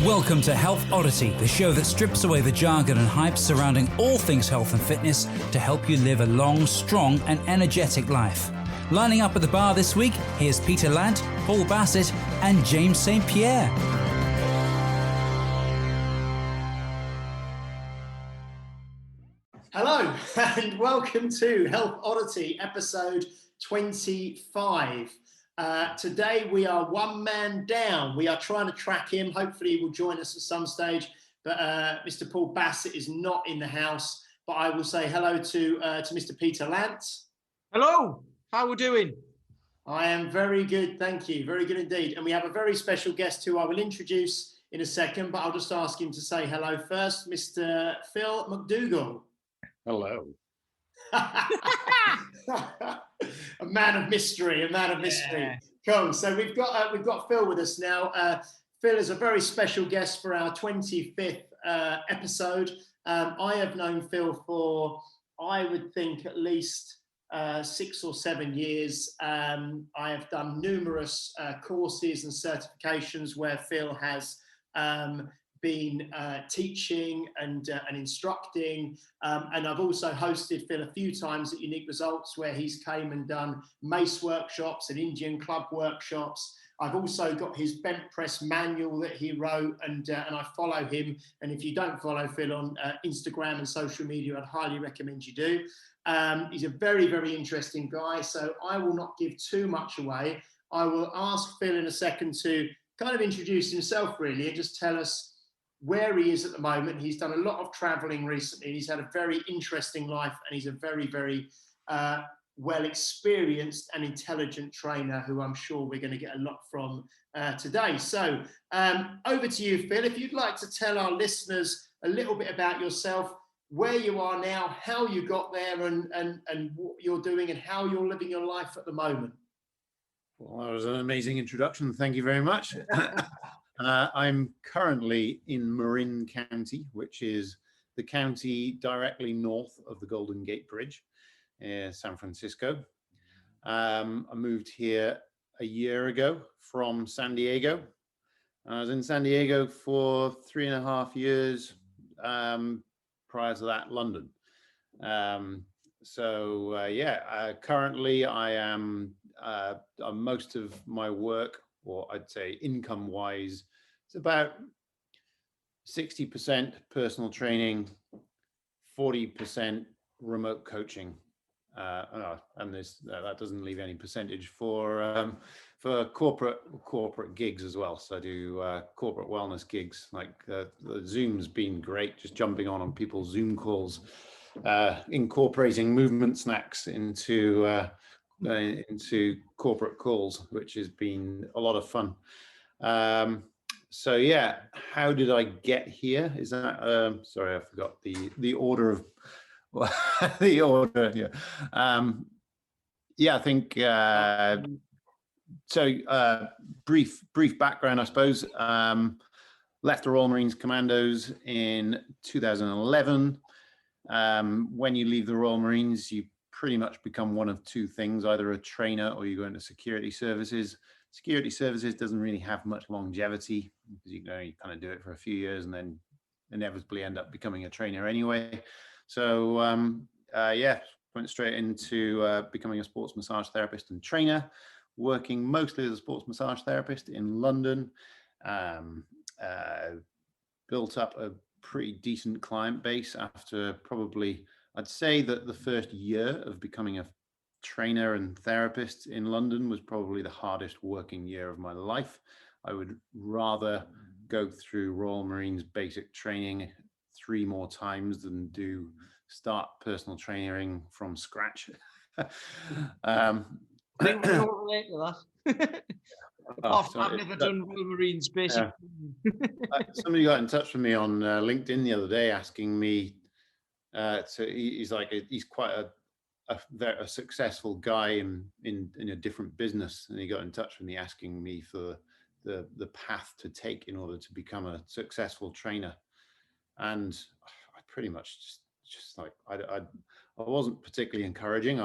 Welcome to Health Oddity, the show that strips away the jargon and hype surrounding all things health and fitness to help you live a long, strong and energetic life. Lining up at the bar this week, here's Peter Lant, Paul Bassett and James St. Pierre. Hello and welcome to Health Oddity episode 25. Today we are one man down. We are trying to track him. Hopefully he will join us at some stage. But Mr. Paul Bassett is not in the house. But I will say hello to Mr. Peter Lant. Hello. How are we doing? I am very good, thank you. Very good indeed. And we have a very special guest who I will introduce in a second. But I'll just ask him to say hello first, Mr. Phil McDougall. Hello. A man of mystery, Yeah. Cool. So we've got Phil with us now. Phil is a very special guest for our 25th episode. I have known Phil for, I would think, at least 6 or 7 years. I have done numerous courses and certifications where Phil has been teaching and instructing, and I've also hosted Phil a few times at Unique Results where he's came and done mace workshops and Indian club workshops. I've also got his bent press manual that he wrote, and I follow him. And if you don't follow Phil on Instagram and social media, I'd highly recommend you do. He's a very, very interesting guy, so I will not give too much away. I will ask Phil in a second to kind of introduce himself really and just tell us where he is at the moment. He's done a lot of traveling recently. He's had a very interesting life, and he's a very, very well experienced and intelligent trainer who I'm sure we're going to get a lot from today. So over to you, Phil. If you'd like to tell our listeners a little bit about yourself, where you are now, how you got there, and what you're doing and how you're living your life at the moment. Well, that was an amazing introduction. Thank you very much. I'm currently in Marin County, which is the county directly north of the Golden Gate Bridge, San Francisco. I moved here a year ago from San Diego. I was in San Diego for 3.5 years. Prior to that, London. Currently I am most of my work, or I'd say income-wise, it's about 60% personal training, 40% remote coaching, and that doesn't leave any percentage for corporate gigs as well. So I do corporate wellness gigs. Like the Zoom's been great, just jumping on people's Zoom calls, incorporating movement snacks into corporate calls, which has been a lot of fun. So yeah, how did I get here? Is that sorry, I forgot the order of the order. Yeah, I think so. Brief background, I suppose. Left the Royal Marine Commandos in 2011. When you leave the Royal Marines, you pretty much become one of two things: either a trainer or you go into security services. Security services doesn't really have much longevity because you kind of do it for a few years and then inevitably end up becoming a trainer anyway. So went straight into becoming a sports massage therapist and trainer, working mostly as a sports massage therapist in London. Built up a pretty decent client base after probably, I'd say that the first year of becoming a trainer and therapist in London was probably the hardest working year of my life. I would rather go through Royal Marines basic training 3 more times than start personal training from scratch. I think we don't relate to that. I've never done Royal Marines basic. Somebody got in touch with me on LinkedIn the other day asking me, so he's quite a successful guy in a different business, and he got in touch with me asking me for the path to take in order to become a successful trainer. And I pretty much just like I wasn't particularly encouraging.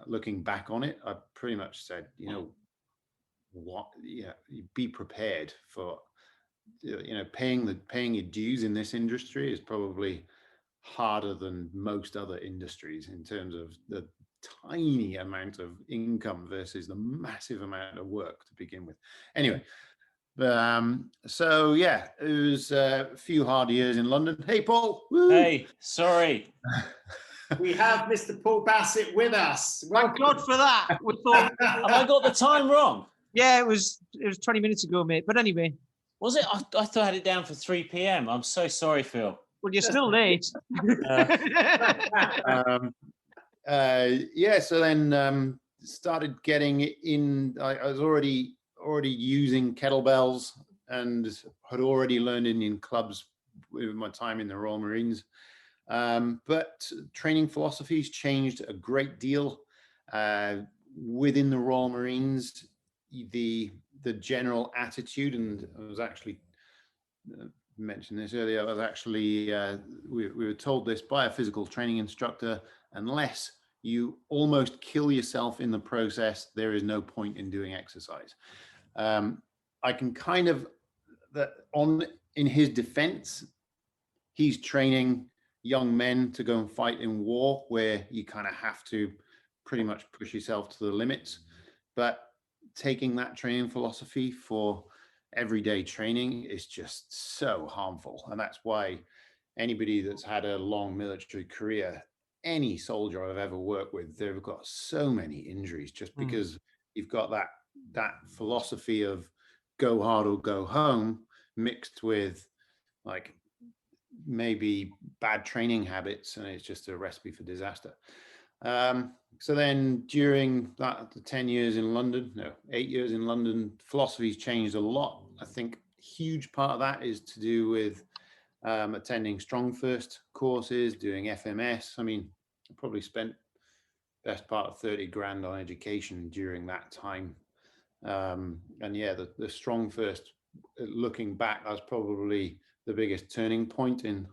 Looking back on it, I pretty much said, be prepared for paying your dues in this industry is probably harder than most other industries in terms of the tiny amount of income versus the massive amount of work to begin with. Anyway, so yeah, it was a few hard years in London. Hey, Paul. Woo! Hey, sorry. We have Mr. Paul Bassett with us. Thank God for that. We thought, Have I got the time wrong? yeah, it was 20 minutes ago, mate. But anyway. Was it? I thought I had it down for 3 p.m. I'm so sorry, Phil. Well, you're still late. Yeah, so then started getting in. I was already using kettlebells and had already learned Indian clubs with my time in the Royal Marines. But training philosophies changed a great deal within the Royal Marines. The general attitude, and I was actually mentioned this earlier. I was actually we were told this by a physical training instructor: unless you almost kill yourself in the process, there is no point in doing exercise. I can kind of in his defense, he's training young men to go and fight in war, where you kind of have to pretty much push yourself to the limits. But taking that training philosophy for everyday training is just so harmful. And that's why anybody that's had a long military career, any soldier I've ever worked with, they've got so many injuries just because you've got that philosophy of go hard or go home mixed with like maybe bad training habits, and it's just a recipe for disaster. So then during the 8 years in London, philosophy's changed a lot. I think a huge part of that is to do with attending Strong First courses, doing FMS. I mean, I probably spent best part of 30 grand on education during that time. And yeah, the Strong First, looking back, that's probably the biggest turning point in,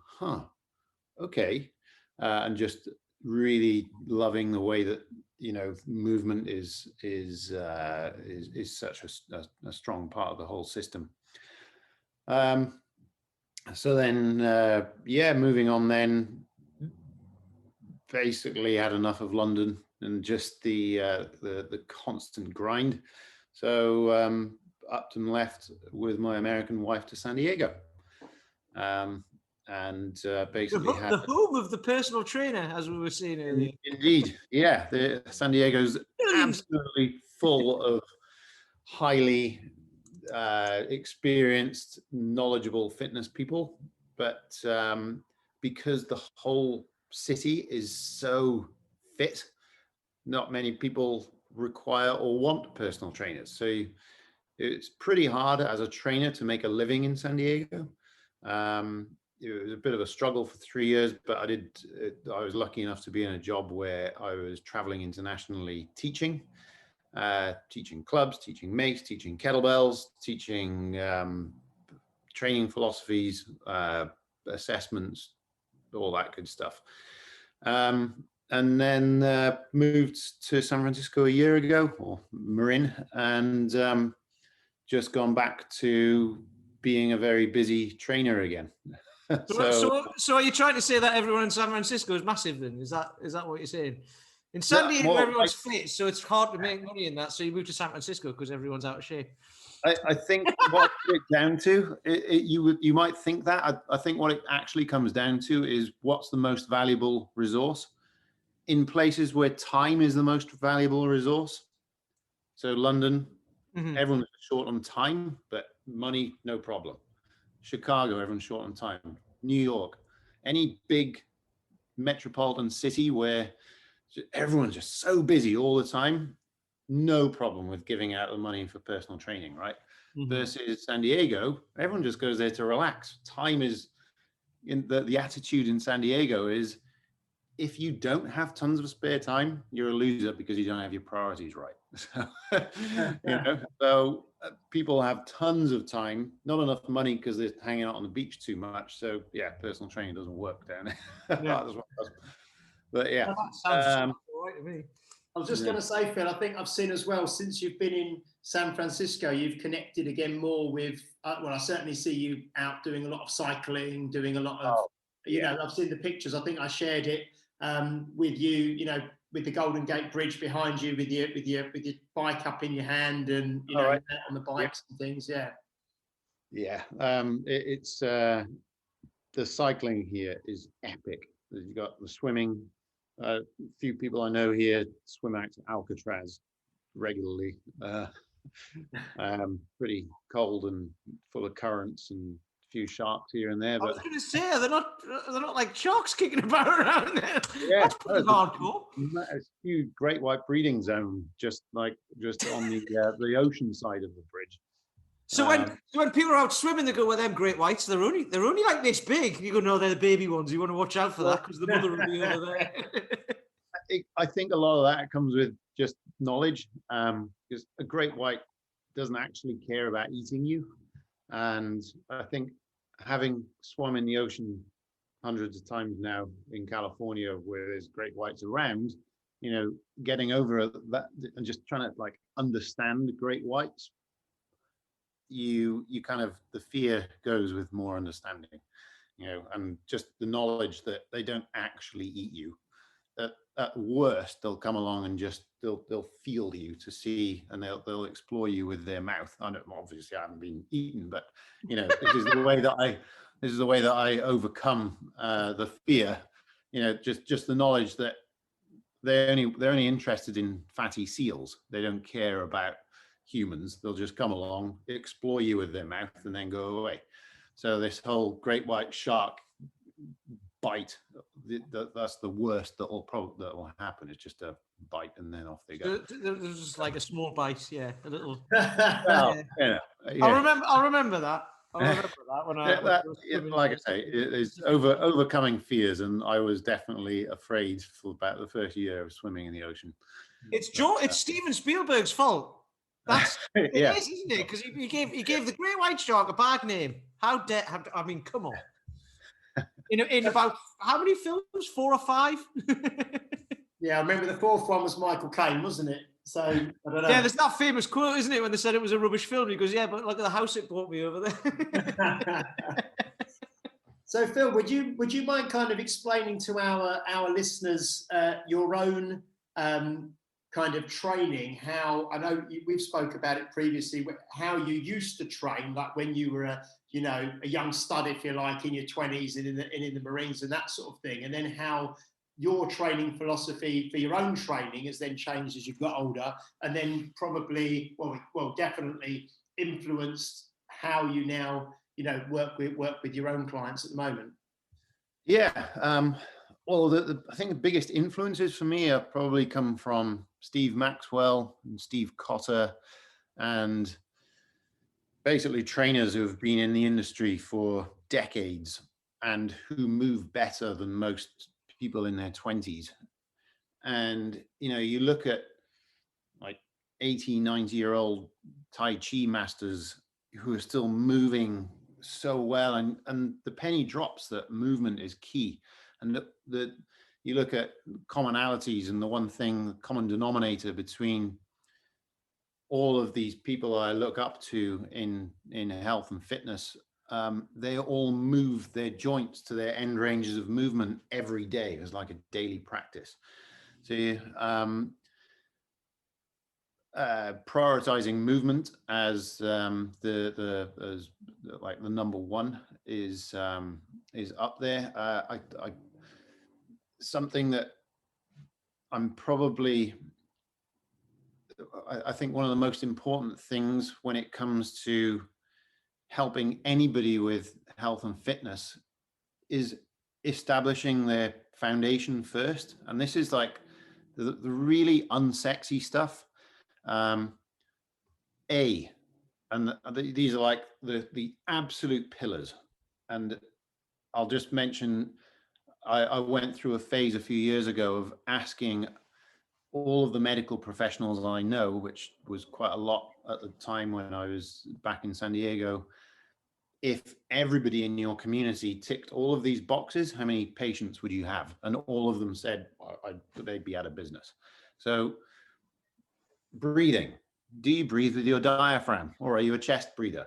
okay. And just really loving the way that, movement is such a strong part of the whole system. So then, moving on then, basically had enough of London and just the constant grind. So up and left with my American wife to San Diego. And basically the home of the personal trainer, as we were saying earlier. Indeed, yeah. San Diego's absolutely full of highly experienced, knowledgeable fitness people, but because the whole city is so fit, not many people require or want personal trainers. So it's pretty hard as a trainer to make a living in San Diego. It was a bit of a struggle for 3 years, but I was lucky enough to be in a job where I was traveling internationally teaching clubs, teaching mace, teaching kettlebells, teaching training philosophies, assessments, all that good stuff. And then moved to San Francisco a year ago, or Marin, and just gone back to being a very busy trainer again. So are you trying to say that everyone in San Francisco is massive then? Is that what you're saying? In San Diego, everyone's fit, so it's hard to make money in that. So you move to San Francisco because everyone's out of shape. I think what it's down to, you might think that. I think what it actually comes down to is what's the most valuable resource in places where time is the most valuable resource. So London, everyone's short on time, but money, no problem. Chicago, everyone's short on time. New York, any big metropolitan city where everyone's just so busy all the time, no problem with giving out the money for personal training, right? Versus San Diego, everyone just goes there to relax. Time is, in the attitude in San Diego is, if you don't have tons of spare time, you're a loser because you don't have your priorities right. So people have tons of time, not enough money because they're hanging out on the beach too much. So yeah, personal training doesn't work down there. But yeah, that sounds all right to me. I was just going to say, Phil, I think I've seen as well, since you've been in San Francisco, you've connected again more with, well, I certainly see you out doing a lot of cycling, doing a lot of, you know, I've seen the pictures. I think I shared it with you, you know, with the Golden Gate Bridge behind you, with your bike up in your hand, and, you know, on the bikes and things. Yeah. Yeah. It's the cycling here is epic. You've got the swimming. A few people I know here swim out to Alcatraz regularly. Pretty cold and full of currents and a few sharks here and there. But I was going to say, they're not like sharks kicking about around there. Yeah, that's pretty hardcore. It's a huge great white breeding zone, just on the ocean side of the bridge. So when people are out swimming, they go, "Well, them great whites, they're only like this big." You go, "No, they're the baby ones. You want to watch out for that because the mother will be over there." I think a lot of that comes with just knowledge. Because a great white doesn't actually care about eating you, and I think having swum in the ocean hundreds of times now in California, where there's great whites around, you know, getting over that and just trying to like understand great whites. You kind of, the fear goes with more understanding, you know, and just the knowledge that they don't actually eat you. That at worst they'll come along and just they'll feel you to see, and they'll explore you with their mouth. I don't, obviously I haven't been eaten, but you know, this is the way that I overcome the fear. You know, just the knowledge that they're only interested in fatty seals. They don't care about humans. They'll just come along, explore you with their mouth, and then go away. So this whole great white shark bite, that's the worst that will happen. It's just a bite, and then off they go. There's just like a small bite, a little. Well, yeah. I'll remember that. I'll remember that when like I say, it's overcoming fears, and I was definitely afraid for about the first year of swimming in the ocean. It's Steven Spielberg's fault. That's it is, isn't it? Because he gave the great white shark a bad name. How dare? I mean, come on. In about how many films? 4 or 5? Yeah, I remember the 4th one was Michael Caine, wasn't it? So I don't know. Yeah, there's that famous quote, isn't it, when they said it was a rubbish film? He goes, "Yeah, but look at the house it brought me over there." So Phil, would you mind kind of explaining to our listeners your own kind of training? How, I know we've spoke about it previously, how you used to train, like when you were a young stud, if you like, in your 20s and in the Marines and that sort of thing, and then how your training philosophy for your own training has then changed as you've got older, and then probably, definitely influenced how you now, work with your own clients at the moment. Yeah. Well, I think the biggest influences for me have probably come from Steve Maxwell and Steve Cotter, and basically trainers who have been in the industry for decades and who move better than most people in their 20s. And, you look at like 80, 90-year-old Tai Chi masters who are still moving so well, and the penny drops that movement is key. And you look at commonalities, and the common denominator between all of these people I look up to in health and fitness, they all move their joints to their end ranges of movement every day. It's like a daily practice. So prioritizing movement as the number one is up there. Something that I think one of the most important things when it comes to helping anybody with health and fitness is establishing their foundation first. And this is like the really unsexy stuff. And these are like the absolute pillars. And I'll just mention, I went through a phase a few years ago of asking all of the medical professionals I know, which was quite a lot at the time when I was back in San Diego, if everybody in your community ticked all of these boxes, how many patients would you have? And all of them said they'd be out of business. So breathing. Do you breathe with your diaphragm, or are you a chest breather?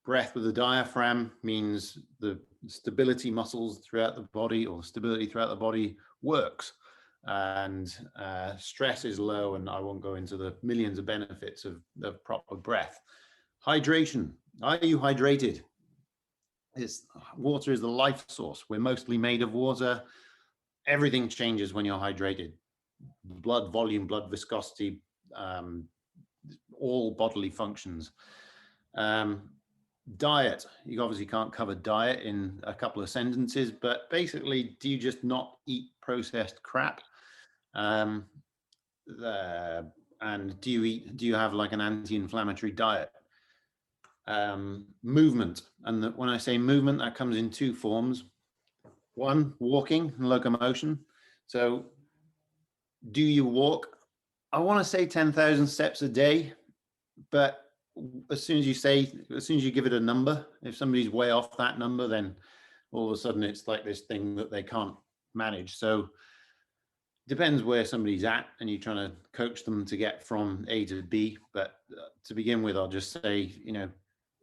Breath with the diaphragm means the stability muscles throughout the body, or stability throughout the body, works, and stress is low. And I won't go into the millions of benefits of proper breath. Hydration. Are you hydrated? Water is the life source. We're mostly made of water. Everything changes when you're hydrated. Blood volume, blood viscosity, all bodily functions. Diet. You obviously can't cover diet in a couple of sentences, but basically, do you just not eat processed crap? And do you have like an anti-inflammatory diet? Movement. And when I say movement, that comes in two forms. One, walking and locomotion. So do you walk? I want to say 10,000 steps a day, but as soon as you give it a number, if somebody's way off that number, then all of a sudden it's like this thing that they can't manage. So depends where somebody's at, and you're trying to coach them to get from A to B. But to begin with, I'll just say,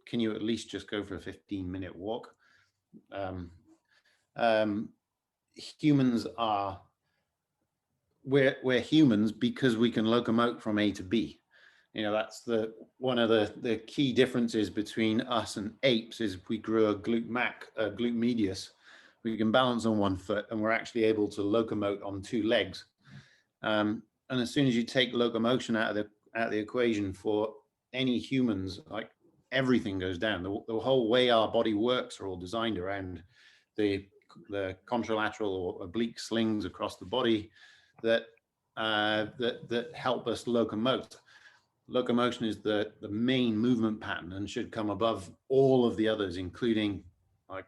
can you at least just go for a 15-minute walk? Humans are, we're humans because we can locomote from A to B. That's one of the key differences between us and apes is we grew a glute medius. We can balance on one foot, and we're actually able to locomote on two legs. And as soon as you take locomotion out of the equation for any humans, like everything goes down. The whole way our body works are all designed around the contralateral or oblique slings across the body that help us locomote. Locomotion is the main movement pattern and should come above all of the others, including, I've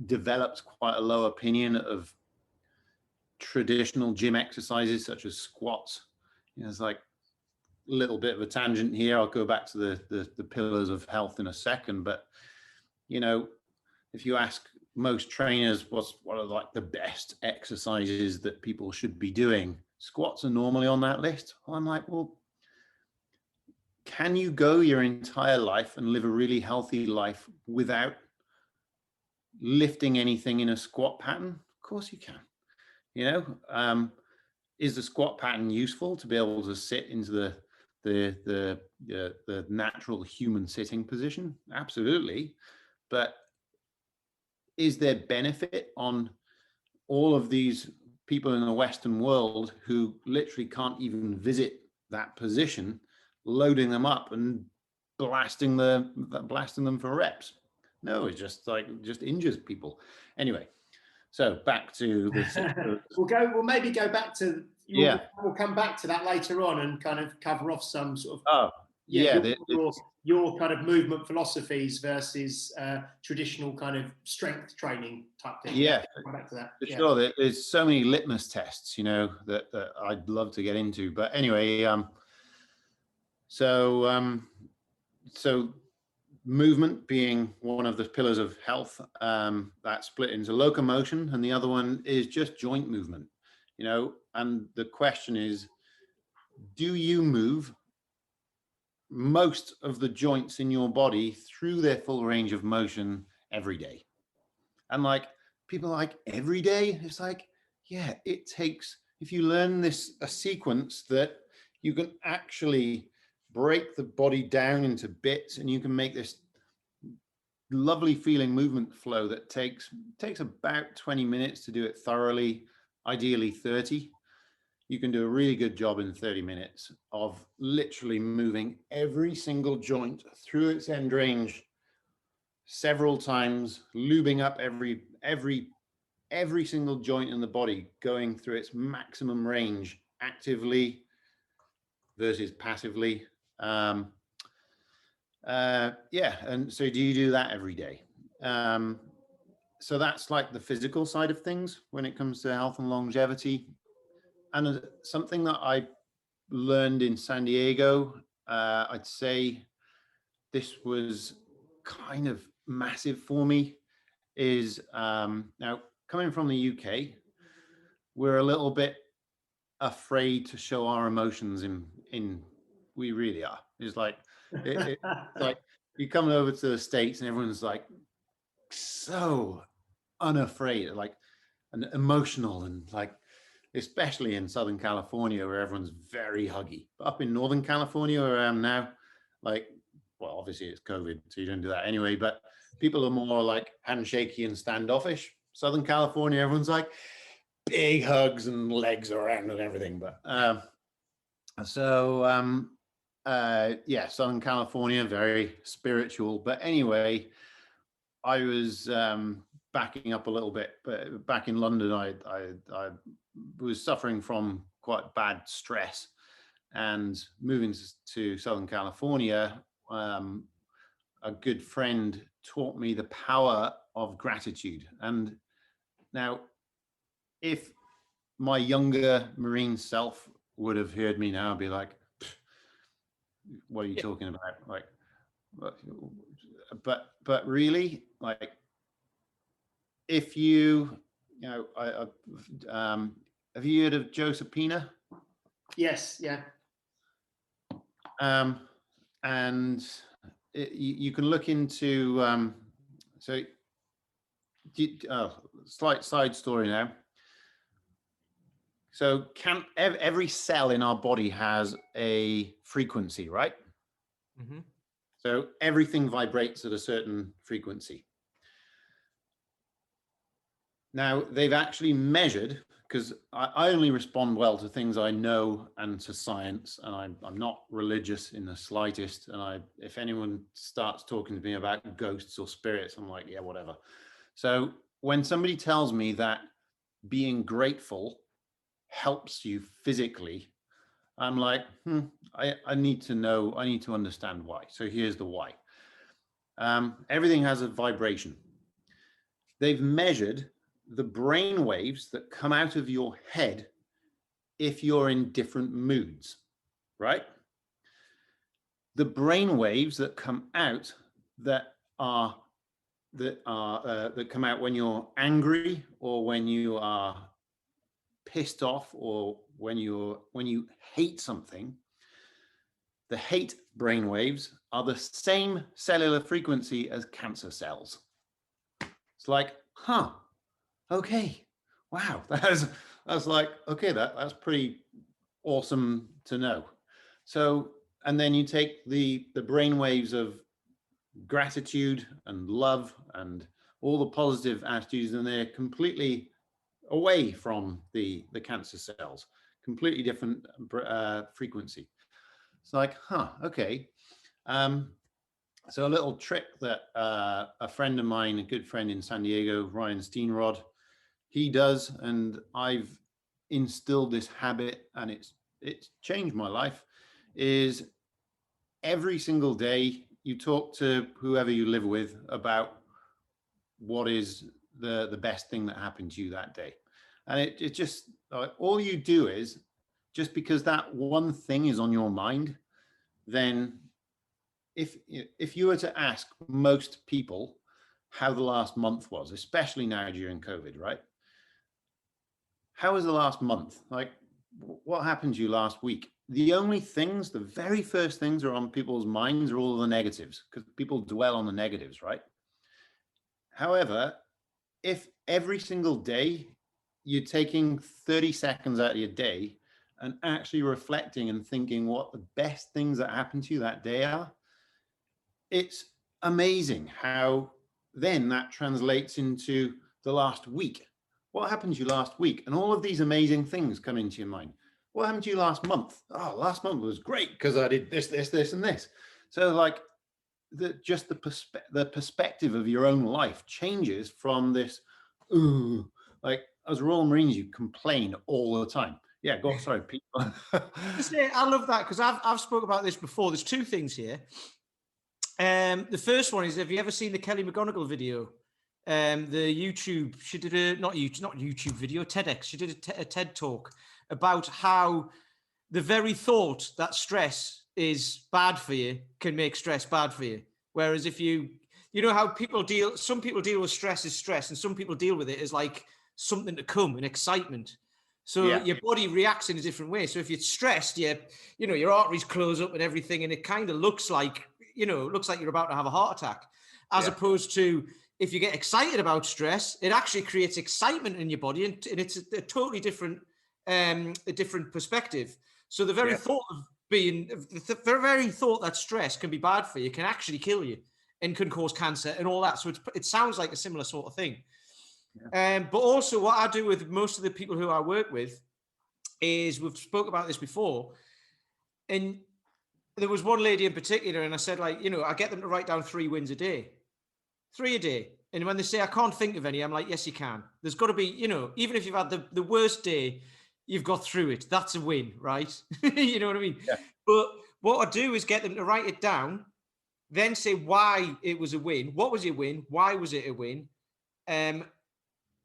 developed quite a low opinion of traditional gym exercises such as squats. It's like a little bit of a tangent here. I'll go back to the pillars of health in a second, but if you ask most trainers what are like the best exercises that people should be doing, squats are normally on that list. I'm like, well, can you go your entire life and live a really healthy life without lifting anything in a squat pattern? Of course you can. Is the squat pattern useful to be able to sit into the natural human sitting position? Absolutely. But is there benefit on all of these people in the Western world who literally can't even visit that position, loading them up and blasting them for reps? No, it's just injures people. Anyway, so back to the we'll maybe go back to we'll come back to that later on and kind of cover off some sort of your kind of movement philosophies versus traditional kind of strength training type thing. Yeah, come back to that. For sure. There's so many litmus tests, that I'd love to get into. But anyway, so movement being one of the pillars of health, that's split into locomotion, and the other one is just joint movement. And the question is, do you move most of the joints in your body through their full range of motion every day? And like people like every day, it's like, yeah, it takes, if you learn a sequence that you can actually break the body down into bits, and you can make this lovely feeling movement flow that takes about 20 minutes to do it thoroughly, ideally 30. You can do a really good job in 30 minutes of literally moving every single joint through its end range several times, lubing up every single joint in the body, going through its maximum range actively versus passively. And so do you do that every day? So that's like the physical side of things when it comes to health and longevity. And something that I learned in San Diego, I'd say this was kind of massive for me, is now coming from the UK, we're a little bit afraid to show our emotions in we really are. It's like like you come over to the States and everyone's like so unafraid, like and emotional, and like especially in Southern California where everyone's very huggy. But up in Northern California where I am now, like, well, obviously it's COVID, so you don't do that anyway, but people are more like handshaky and standoffish. Southern California, everyone's like big hugs and legs around and everything. But yeah, Southern California, very spiritual. But anyway, I was backing up a little bit, but back in London, I was suffering from quite bad stress, and moving to Southern California, a good friend taught me the power of gratitude. And now, if my younger Marine self would have heard me now, I'd be like, what are you talking about? Like, but really, like, if you know, have you heard of Josephina? Yes, yeah. And you can look into slight side story now. So every cell in our body has a frequency, right? Mm-hmm. So everything vibrates at a certain frequency. Now, they've actually measured, because I only respond well to things I know and to science, and I'm not religious in the slightest. And if anyone starts talking to me about ghosts or spirits, I'm like, yeah, whatever. So when somebody tells me that being grateful helps you physically, I'm like, I need to know, I need to understand why. So here's the why. Everything has a vibration. They've measured the brain waves that come out of your head if you're in different moods, right? The brain waves that come out that come out when you're angry, or when you are pissed off, or when you hate something, the hate brain waves are the same cellular frequency as cancer cells. It's like, okay, wow, that's like, okay, that's pretty awesome to know. So, and then you take the brain waves of gratitude and love and all the positive attitudes, and they're completely away from the cancer cells, completely different frequency. It's like, okay. So a little trick that a friend of mine, a good friend in San Diego, Ryan Steenrod, he does, and I've instilled this habit, and it's changed my life, is every single day you talk to whoever you live with about what is the best thing that happened to you that day. And it just, all you do is, just because that one thing is on your mind, then if you were to ask most people how the last month was, especially now during COVID, right? How was the last month? Like, what happened to you last week? The only things, the very first things are on people's minds are all the negatives, because people dwell on the negatives, right? However, if every single day you're taking 30 seconds out of your day and actually reflecting and thinking what the best things that happened to you that day are, it's amazing how then that translates into the last week. What happened to you last week? And all of these amazing things come into your mind. What happened to you last month? Oh, last month was great because I did this, this, this, and this. So like the perspective of your own life changes from this, like as Royal Marines, you complain all the time. Yeah, go on, sorry, Pete. I love that, because I've spoke about this before. There's two things here. The first one is, have you ever seen the Kelly McGonigal video? The YouTube, she did a, not YouTube video, TEDx. She did a TED talk about how the very thought that stress is bad for you can make stress bad for you. Whereas if you know how some people deal with stress as stress, and some people deal with it as like something to come, an excitement. So your body reacts in a different way. So if you're stressed, your arteries close up and everything, and it kind of looks like you're about to have a heart attack, as opposed to if you get excited about stress, it actually creates excitement in your body, and it's a totally different, a different perspective. So the very thought of the very thought that stress can be bad for you can actually kill you and can cause cancer and all that. So it sounds like a similar sort of thing. But also what I do with most of the people who I work with is, we've spoke about this before, and there was one lady in particular, and I said, like, I get them to write down 3 wins a day. 3 a day. And when they say, I can't think of any, I'm like, yes, you can. There's got to be, even if you've had the worst day, you've got through it. That's a win, right? You know what I mean? Yeah. But what I do is get them to write it down, then say why it was a win. What was your win? Why was it a win?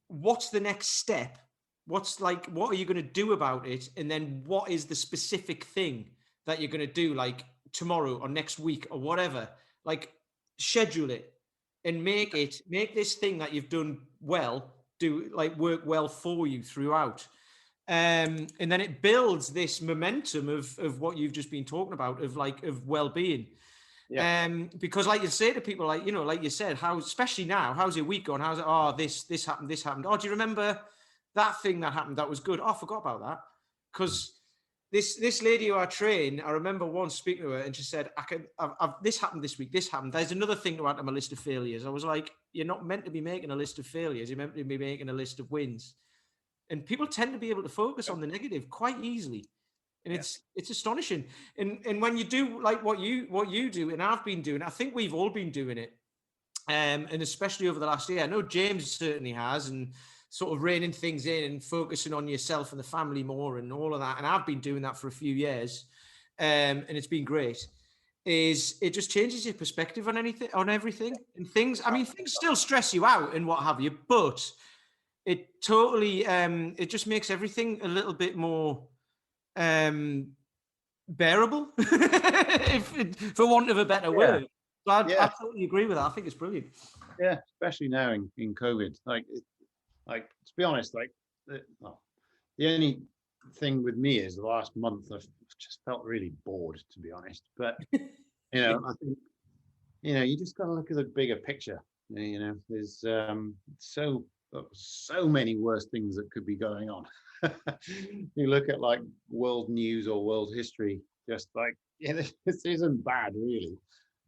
What's the next step? What are you going to do about it? And then what is the specific thing that you're going to do, like tomorrow or next week or whatever? Like, schedule it and make this thing that you've done well, work well for you throughout. And then it builds this momentum of what you've just been talking about, of well-being. Yeah. Because like you say to people, like you said, especially now, how's your week gone? How's it? This happened. Oh, do you remember that thing that happened? That was good. Oh, I forgot about that. Because this lady who I train, I remember once speaking to her, and she said, this happened this week. This happened. There's another thing to add to my list of failures. I was like, you're not meant to be making a list of failures. You're meant to be making a list of wins. And people tend to be able to focus on the negative quite easily. And it's astonishing. And when you do like what you do, and I've been doing, I think we've all been doing it. And especially over the last year, I know James certainly has, and sort of reining things in and focusing on yourself and the family more and all of that. And I've been doing that for a few years. And it's been great. It just changes your perspective on everything and things. I mean, things still stress you out and what have you, but it totally, it just makes everything a little bit more bearable, for want of a better word. So I totally agree with that. I think it's brilliant. Yeah, especially now in COVID. Like to be honest, the only thing with me is the last month I've just felt really bored, to be honest. But I think you just got to look at the bigger picture. There's so many worse things that could be going on. You look at like world news or world history, just like, this isn't bad really.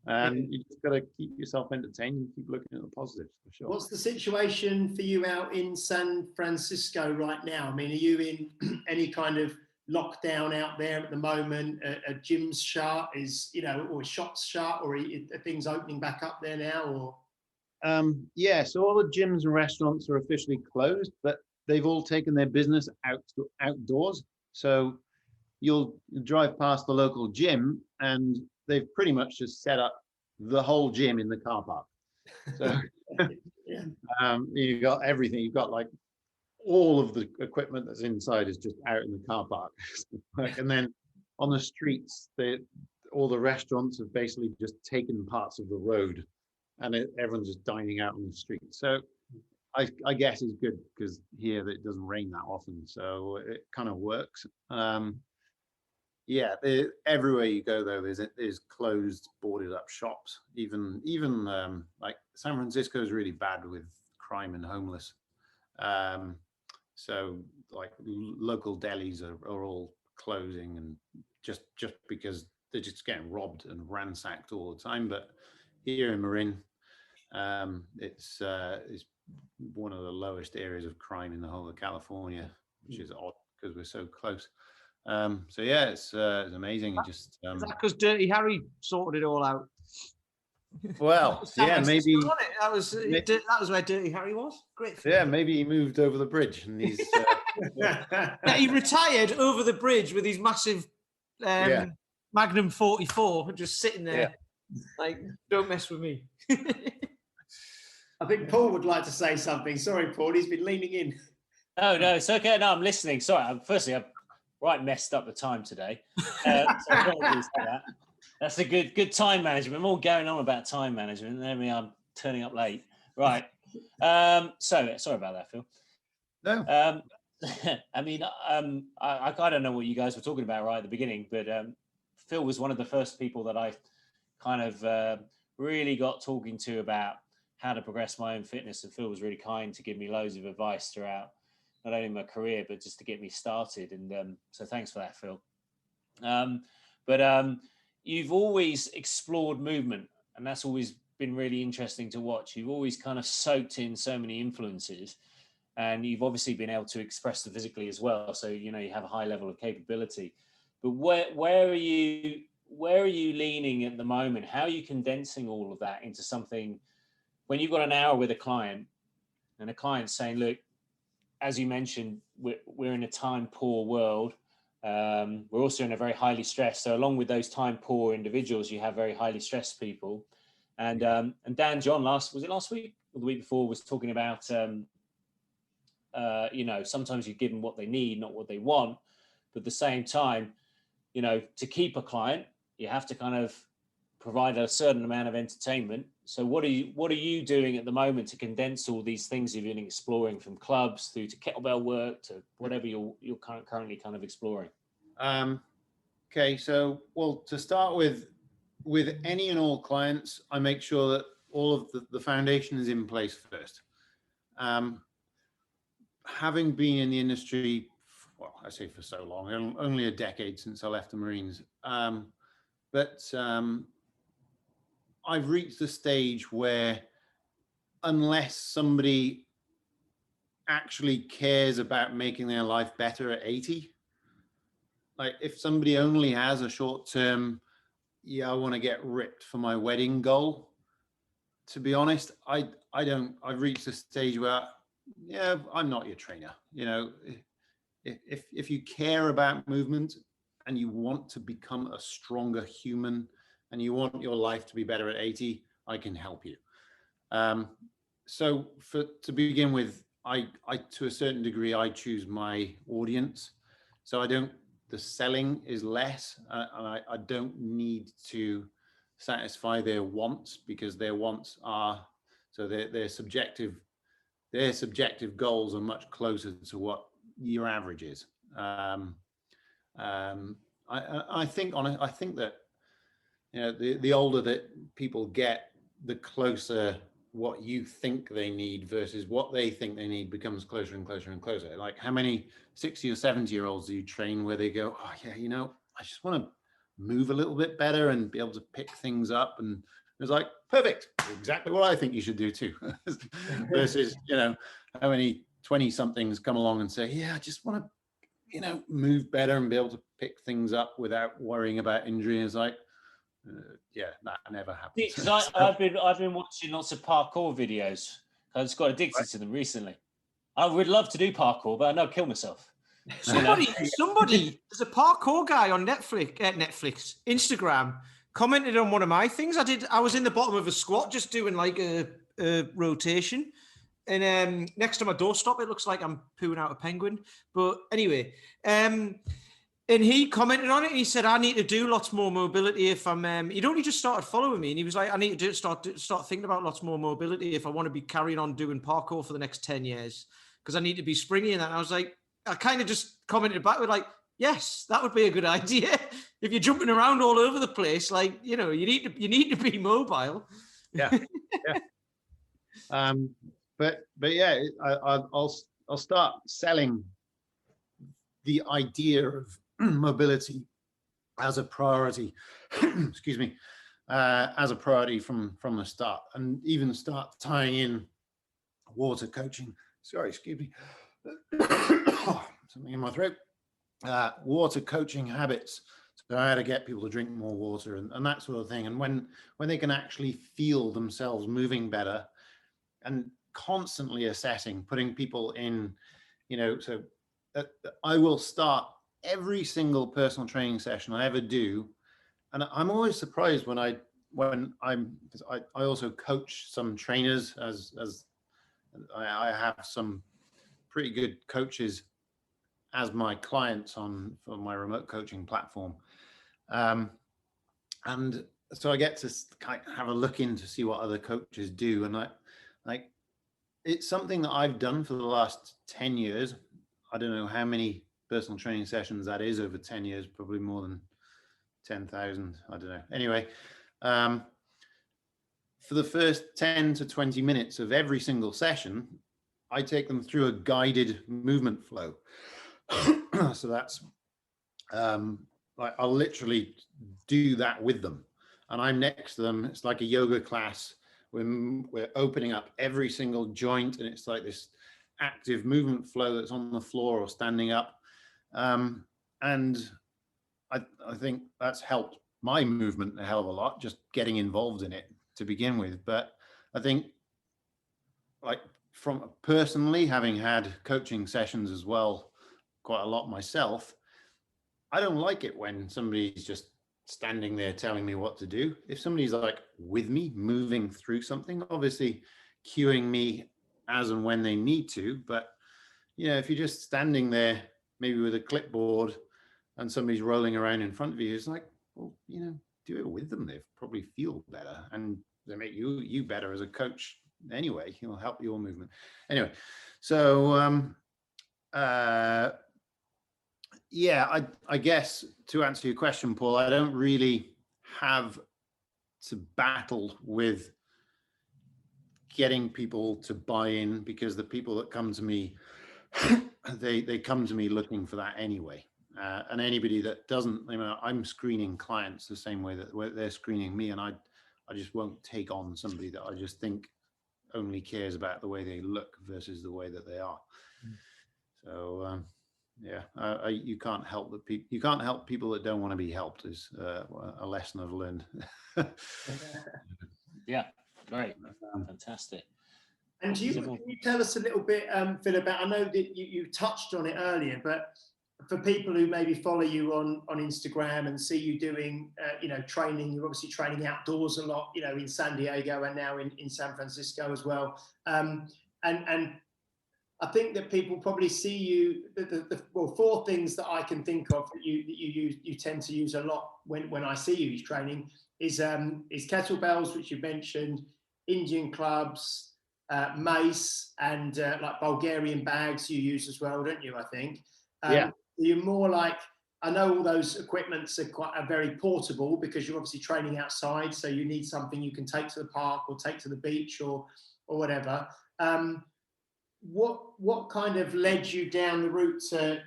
And you just got to keep yourself entertained and keep looking at the positives, for sure. What's the situation for you out in San Francisco right now? I mean, are you in any kind of lockdown out there at the moment? A gym's shut, or shops shut, or are things opening back up there now? Or so all the gyms and restaurants are officially closed, but they've all taken their business outdoors. So you'll drive past the local gym and they've pretty much just set up the whole gym in the car park. So you've got everything. You've got like all of the equipment that's inside is just out in the car park. And then on the streets, all the restaurants have basically just taken parts of the road, and everyone's just dining out on the street. So I guess it's good because here it doesn't rain that often, so it kind of works. Everywhere you go though, there's closed, boarded up shops. Even like San Francisco is really bad with crime and homeless. So like local delis are all closing, and just because they're just getting robbed and ransacked all the time. But here in Marin, it's one of the lowest areas of crime in the whole of California, which is odd because we're so close. It's amazing. Is that because Dirty Harry sorted it all out? Well, maybe that was where Dirty Harry was. Great. Maybe he moved over the bridge and he's he retired over the bridge with his massive Magnum 44, just sitting there, like, don't mess with me. I think Paul would like to say something. Sorry, Paul, he's been leaning in. Oh no, it's okay. No, I'm listening. Sorry, firstly, I've right messed up the time today. So apologies for that. That's a good time management. I'm all going on about time management. There we are, turning up late. Right. So sorry about that, Phil. No. I mean, I don't know what you guys were talking about right at the beginning, but Phil was one of the first people that I kind of really got talking to about how to progress my own fitness. And Phil was really kind to give me loads of advice throughout not only my career, but just to get me started. And so thanks for that, Phil. But you've always explored movement, and that's always been really interesting to watch. You've always kind of soaked in so many influences, and you've obviously been able to express them physically as well. So, you know, you have a high level of capability. But where are you leaning at the moment? How are you condensing all of that into something when you've got an hour with a client and a client's saying, look, as you mentioned, we're in a time poor world. We're also in a very highly stressed. So along with those time poor individuals, you have very highly stressed people. And Dan John last week or the week before was talking about, you know, sometimes you give them what they need, not what they want. But at the same time, you know, to keep a client, you have to kind of provide a certain amount of entertainment. So what are you doing at the moment to condense all these things you've been exploring, from clubs through to kettlebell work to whatever you're currently kind of exploring? Okay, so well, to start with any and all clients, I make sure that all of the foundation is in place first. Having been in the industry, well, I say for so long, only a decade since I left the Marines, but I've reached the stage where unless somebody actually cares about making their life better at 80, like if somebody only has a short term, I want to get ripped for my wedding goal, to be honest, I've reached a stage where, I'm not your trainer. You know, if you care about movement and you want to become a stronger human and you want your life to be better at 80, I can help you. So to begin with, I to a certain degree, I choose my audience. So the selling is less, and I don't need to satisfy their wants, because their wants are, so their subjective goals are much closer to what your average is. I think that, you know, the older that people get, the closer what you think they need versus what they think they need becomes closer and closer and closer. Like, how many 60 or 70-year-olds do you train where they go, oh yeah, you know, I just want to move a little bit better and be able to pick things up, and it's like, perfect, exactly what I think you should do too. Versus, you know, how many 20-somethings come along and say, yeah, I just want to, you know, move better and be able to pick things up without worrying about injury. It's like, yeah, that never happens. Because I've been watching lots of parkour videos. I just got addicted to them recently. I would love to do parkour, but I know I'd kill myself. Somebody, there's a parkour guy on Netflix, Instagram, commented on one of my things. I was in the bottom of a squat, just doing like a rotation. And next to my doorstop, it looks like I'm pooing out a penguin. But anyway, and he commented on it. And he said, I need to do lots more mobility if I'm, he'd only just started following me. And he was like, I need to start thinking about lots more mobility if I want to be carrying on doing parkour for the next 10 years, because I need to be springy in that. And I was like, I kind of just commented back with like, yes, that would be a good idea. If you're jumping around all over the place, like, you know, you need to be mobile. Yeah. Yeah. But yeah, I'll start selling the idea of mobility as a priority, excuse me, as a priority from the start, and even start tying in water coaching. Sorry, excuse me. Something in my throat. Water coaching habits, so how to get people to drink more water and that sort of thing. And when they can actually feel themselves moving better, and constantly assessing, putting people in, you know, so I will start every single personal training session I ever do, and I'm always surprised when I also coach some trainers, as I have some pretty good coaches as my clients for my remote coaching platform, and so I get to kind of have a look in to see what other coaches do, and it's something that I've done for the last 10 years. I don't know how many personal training sessions that is over 10 years, probably more than 10,000. I don't know. Anyway, for the first 10 to 20 minutes of every single session, I take them through a guided movement flow. So that's, like, I'll literally do that with them. And I'm next to them. It's like a yoga class. We're opening up every single joint, and it's like this active movement flow that's on the floor or standing up. And I think that's helped my movement a hell of a lot, just getting involved in it to begin with. But I think, like, from personally having had coaching sessions as well, quite a lot myself, I don't like it when somebody's just standing there telling me what to do. If somebody's like with me, moving through something, obviously cueing me as and when they need to, but you know, if you're just standing there, maybe with a clipboard, and somebody's rolling around in front of you, it's like, well, you know, do it with them. They probably feel better, and they make you better as a coach anyway. It'll help your movement. Anyway, so yeah, I guess to answer your question, Paul, I don't really have to battle with getting people to buy in, because the people that come to me, they come to me looking for that anyway. And anybody that doesn't, you know, I'm screening clients the same way that they're screening me, and I just won't take on somebody that I just think only cares about the way they look versus the way that they are. So yeah, you can't help you can't help people that don't want to be helped, is a lesson I've learned. Yeah, great, fantastic. And can you tell us a little bit, Phil, about, I know that you touched on it earlier, but for people who maybe follow you on Instagram and see you doing, you know, training, you're obviously training outdoors a lot, you know, in San Diego and now in San Francisco as well. And I think that people probably see you, well, 4 things that I can think of that you tend to use a lot when I see you training is kettlebells, which you mentioned, Indian clubs, mace, and like Bulgarian bags you use as well, don't you? I think. Yeah. You're more like, I know all those equipments are very portable, because you're obviously training outside, so you need something you can take to the park or take to the beach or whatever. What kind of led you down the route to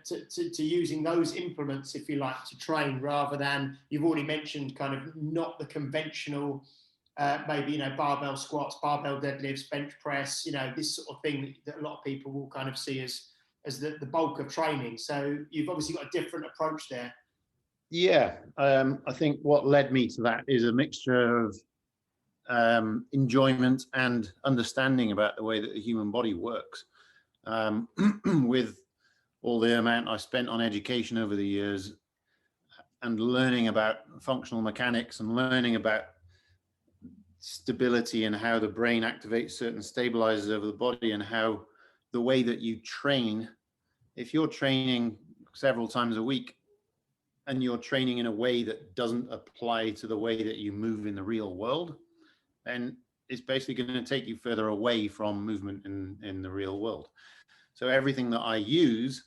using those implements, if you like, to train, rather than, you've already mentioned, kind of not the conventional, maybe, you know, barbell squats, barbell deadlifts, bench press, you know, this sort of thing that a lot of people will kind of see as the bulk of training. So you've obviously got a different approach there. Yeah, I think what led me to that is a mixture of enjoyment and understanding about the way that the human body works. With all the amount I spent on education over the years, and learning about functional mechanics and learning about stability and how the brain activates certain stabilizers over the body, and how the way that you train, if you're training several times a week and you're training in a way that doesn't apply to the way that you move in the real world, then it's basically going to take you further away from movement in the real world. So everything that I use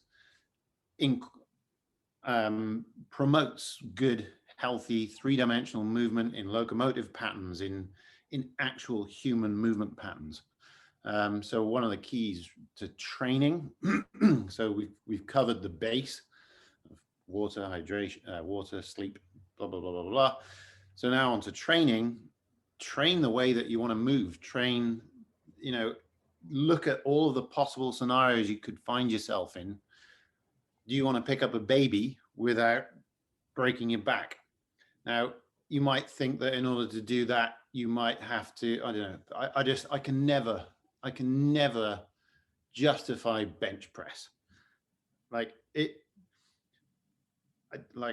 promotes good, healthy, 3-dimensional movement in locomotive patterns, in actual human movement patterns. So one of the keys to training, so we've covered the base of water, hydration, water, sleep, blah, blah, blah, blah, blah. So now on to training. Train the way that you want to move. Train, you know, look at all of the possible scenarios you could find yourself in. Do you want to pick up a baby without breaking your back? Now, you might think that in order to do that, you might have to, I don't know, I can never justify bench press. Like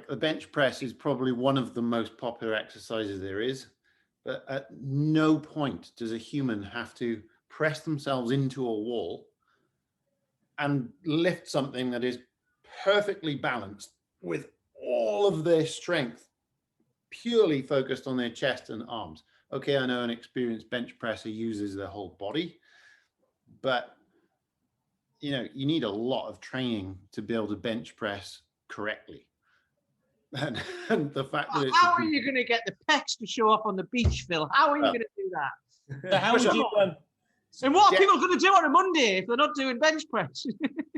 the bench press is probably one of the most popular exercises there is, but at no point does a human have to press themselves into a wall and lift something that is perfectly balanced with all of their strength purely focused on their chest and arms. Okay, I know an experienced bench presser uses their whole body, but you need a lot of training to be able to bench press correctly. And the fact that how are you going to get the pecs to show up on the beach, Phil? How are you going to do that? So how would you? And what are people going to do on a Monday if they're not doing bench press?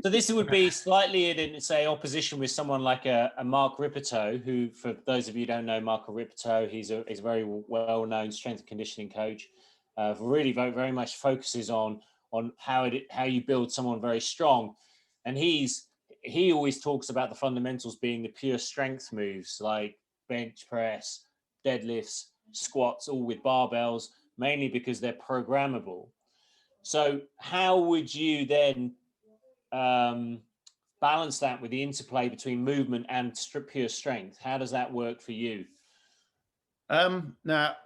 So this would be slightly in, say, opposition with someone like a Mark Rippetoe, who, for those of you who don't know Mark Rippetoe, he's a very well-known strength and conditioning coach. Really very, very much focuses on how you build someone very strong, and he always talks about the fundamentals being the pure strength moves like bench press, deadlifts, squats, all with barbells, mainly because they're programmable. So how would you then balance that with the interplay between movement and pure strength? How does that work for you? Now,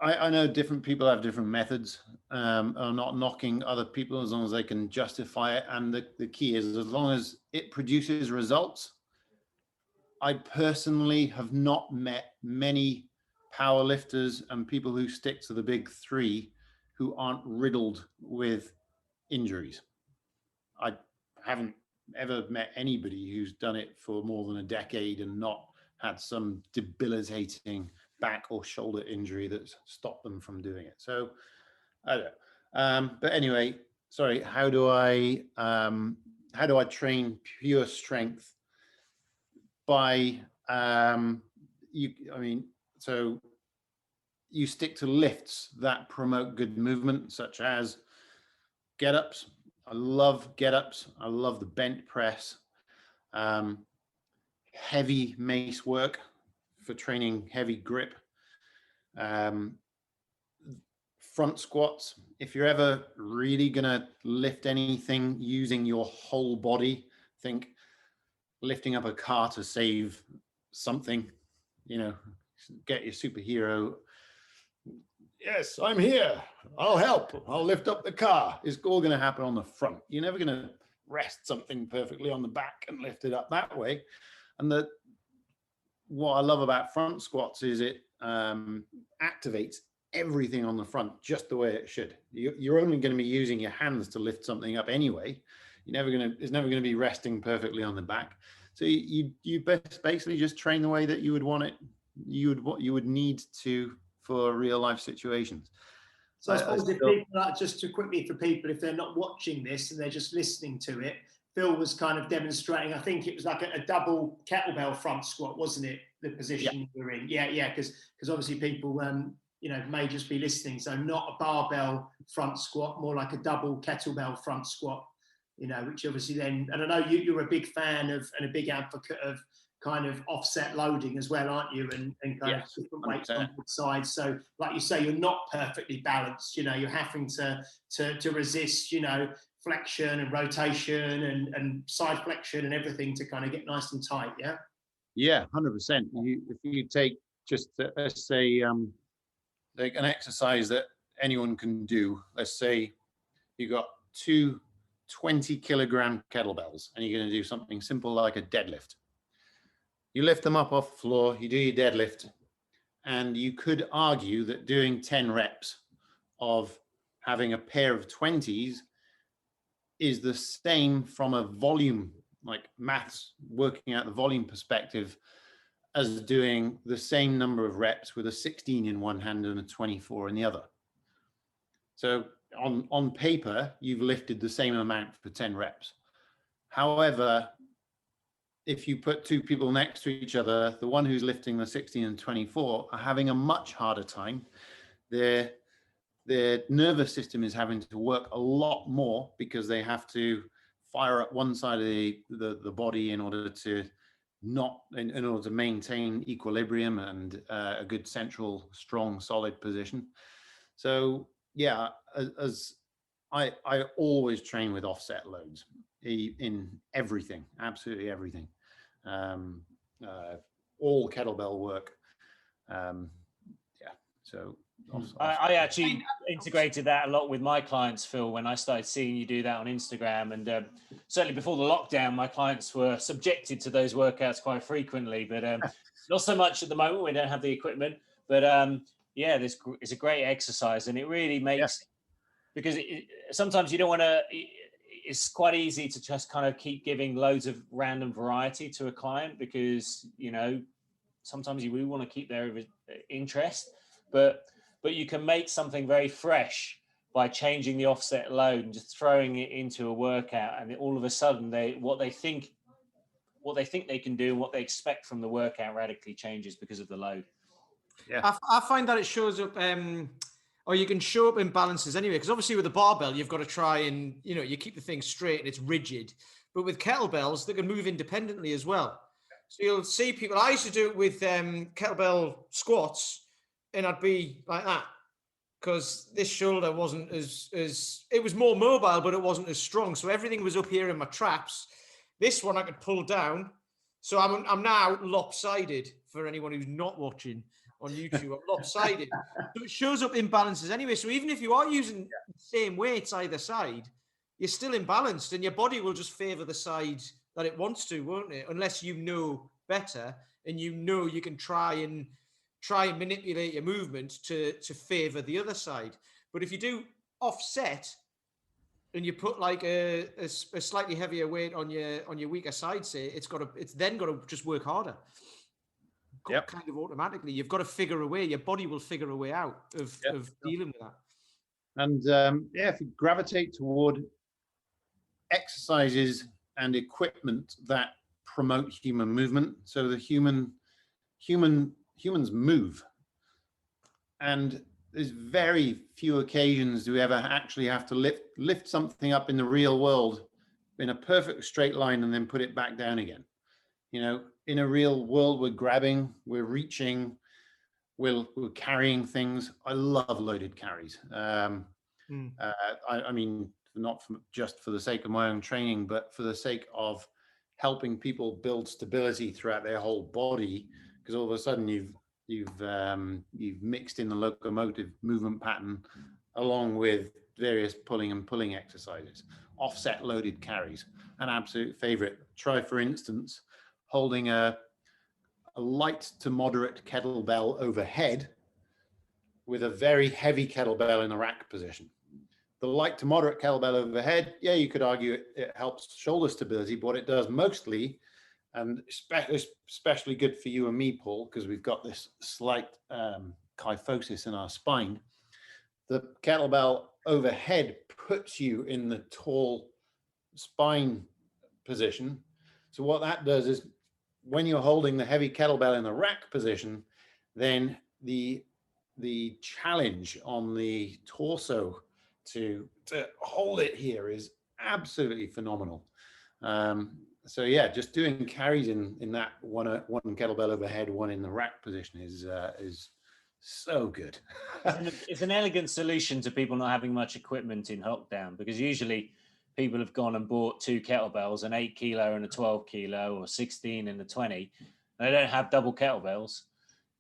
I know different people have different methods. I'm not knocking other people as long as they can justify it. And the key is, as long as it produces results. I personally have not met many power lifters and people who stick to the big three who aren't riddled with injuries. I haven't ever met anybody who's done it for more than a decade and not had some debilitating back or shoulder injury that's stopped them from doing it. So I don't know. But anyway, sorry, how do I train pure strength? By so you stick to lifts that promote good movement, such as get-ups. I love get-ups. I love the bench press. Heavy mace work for training heavy grip. Front squats. If you're ever really gonna lift anything using your whole body, think lifting up a car to save something, get your superhero. Yes, I'm here. I'll help. I'll lift up the car. It's all going to happen on the front. You're never going to rest something perfectly on the back and lift it up that way. And what I love about front squats is it activates everything on the front just the way it should. You're only going to be using your hands to lift something up anyway. It's never going to be resting perfectly on the back. So you basically just train the way that you would want it. You would need to for real life situations. So I suppose if people, just to quickly for people, if they're not watching this and they're just listening to it, Phil was kind of demonstrating, I think it was like a double kettlebell front squat, wasn't it? The position you're in. Yeah. Because obviously people, may just be listening. So not a barbell front squat, more like a double kettlebell front squat, which obviously then, and I know you're a big fan of and a big advocate of kind of offset loading as well, aren't you? And kind of different weights on both sides. So like you say, you're not perfectly balanced, you're having to resist, flexion and rotation and side flexion and everything to kind of get nice and tight. Yeah. Yeah, 100%. If you take just, let's say, like an exercise that anyone can do, let's say you got two 20-kilogram kettlebells and you're going to do something simple like a deadlift. You lift them up off the floor, you do your deadlift, and you could argue that doing 10 reps of having a pair of 20s is the same from a volume, like maths, working out the volume perspective, as doing the same number of reps with a 16 in one hand and a 24 in the other. So on paper, you've lifted the same amount for 10 reps. However, if you put two people next to each other, the one who's lifting the 16 and 24 are having a much harder time. Their nervous system is having to work a lot more because they have to fire up one side of the body in order to maintain equilibrium and a good central, strong, solid position. So yeah, as I always train with offset loads in everything, absolutely everything. All kettlebell work. So I actually integrated that a lot with my clients, Phil, when I started seeing you do that on Instagram. And certainly before the lockdown, my clients were subjected to those workouts quite frequently, but not so much at the moment. We don't have the equipment, but it's a great exercise, and it really makes because sometimes you don't want to. It's quite easy to just kind of keep giving loads of random variety to a client because, you know, sometimes you really want to keep their interest, but you can make something very fresh by changing the offset load and just throwing it into a workout, and all of a sudden what they think they can do and what they expect from the workout radically changes because of the load. Yeah, I find that it shows up, or you can show up imbalances anyway, because obviously with the barbell, you've got to try and, you know, you keep the thing straight and it's rigid. But with kettlebells, they can move independently as well. So you'll see people, I used to do it with kettlebell squats, and I'd be like that, because this shoulder wasn't as it was more mobile, but it wasn't as strong. So everything was up here in my traps. This one I could pull down. So I'm now lopsided for anyone who's not watching on YouTube. I'm lopsided. So it shows up imbalances anyway. So even if you are using the same weights either side, you're still imbalanced, and your body will just favor the side that it wants to, won't it? Unless you know better and you know you can try and manipulate your movement to favor the other side. But if you do offset and you put like a slightly heavier weight on your weaker side, say, it's then got to just work harder. Yep. Kind of automatically, you've got to figure a way. Your body will figure a way out of dealing with that. And if you gravitate toward exercises and equipment that promote human movement, so the humans move, and there's very few occasions do we ever actually have to lift something up in the real world in a perfect straight line and then put it back down again. You know, in a real world, we're grabbing, we're reaching, we're carrying things. I love loaded carries. I mean, not just for the sake of my own training, but for the sake of helping people build stability throughout their whole body, because all of a sudden you've mixed in the locomotive movement pattern along with various pulling and pulling exercises. Offset loaded carries, an absolute favorite. Try, for instance, holding a light to moderate kettlebell overhead with a very heavy kettlebell in the rack position. The light to moderate kettlebell overhead, yeah, you could argue it helps shoulder stability, but what it does mostly, and especially good for you and me, Paul, because we've got this slight kyphosis in our spine. The kettlebell overhead puts you in the tall spine position. So what that does is when you're holding the heavy kettlebell in the rack position, then the challenge on the torso to hold it here is absolutely phenomenal. So yeah, just doing carries in that one kettlebell overhead, one in the rack position is so good. It's an elegant solution to people not having much equipment in lockdown, because usually people have gone and bought 2 kettlebells, an 8 kilo and a 12 kilo, or 16 and a 20. They don't have double kettlebells,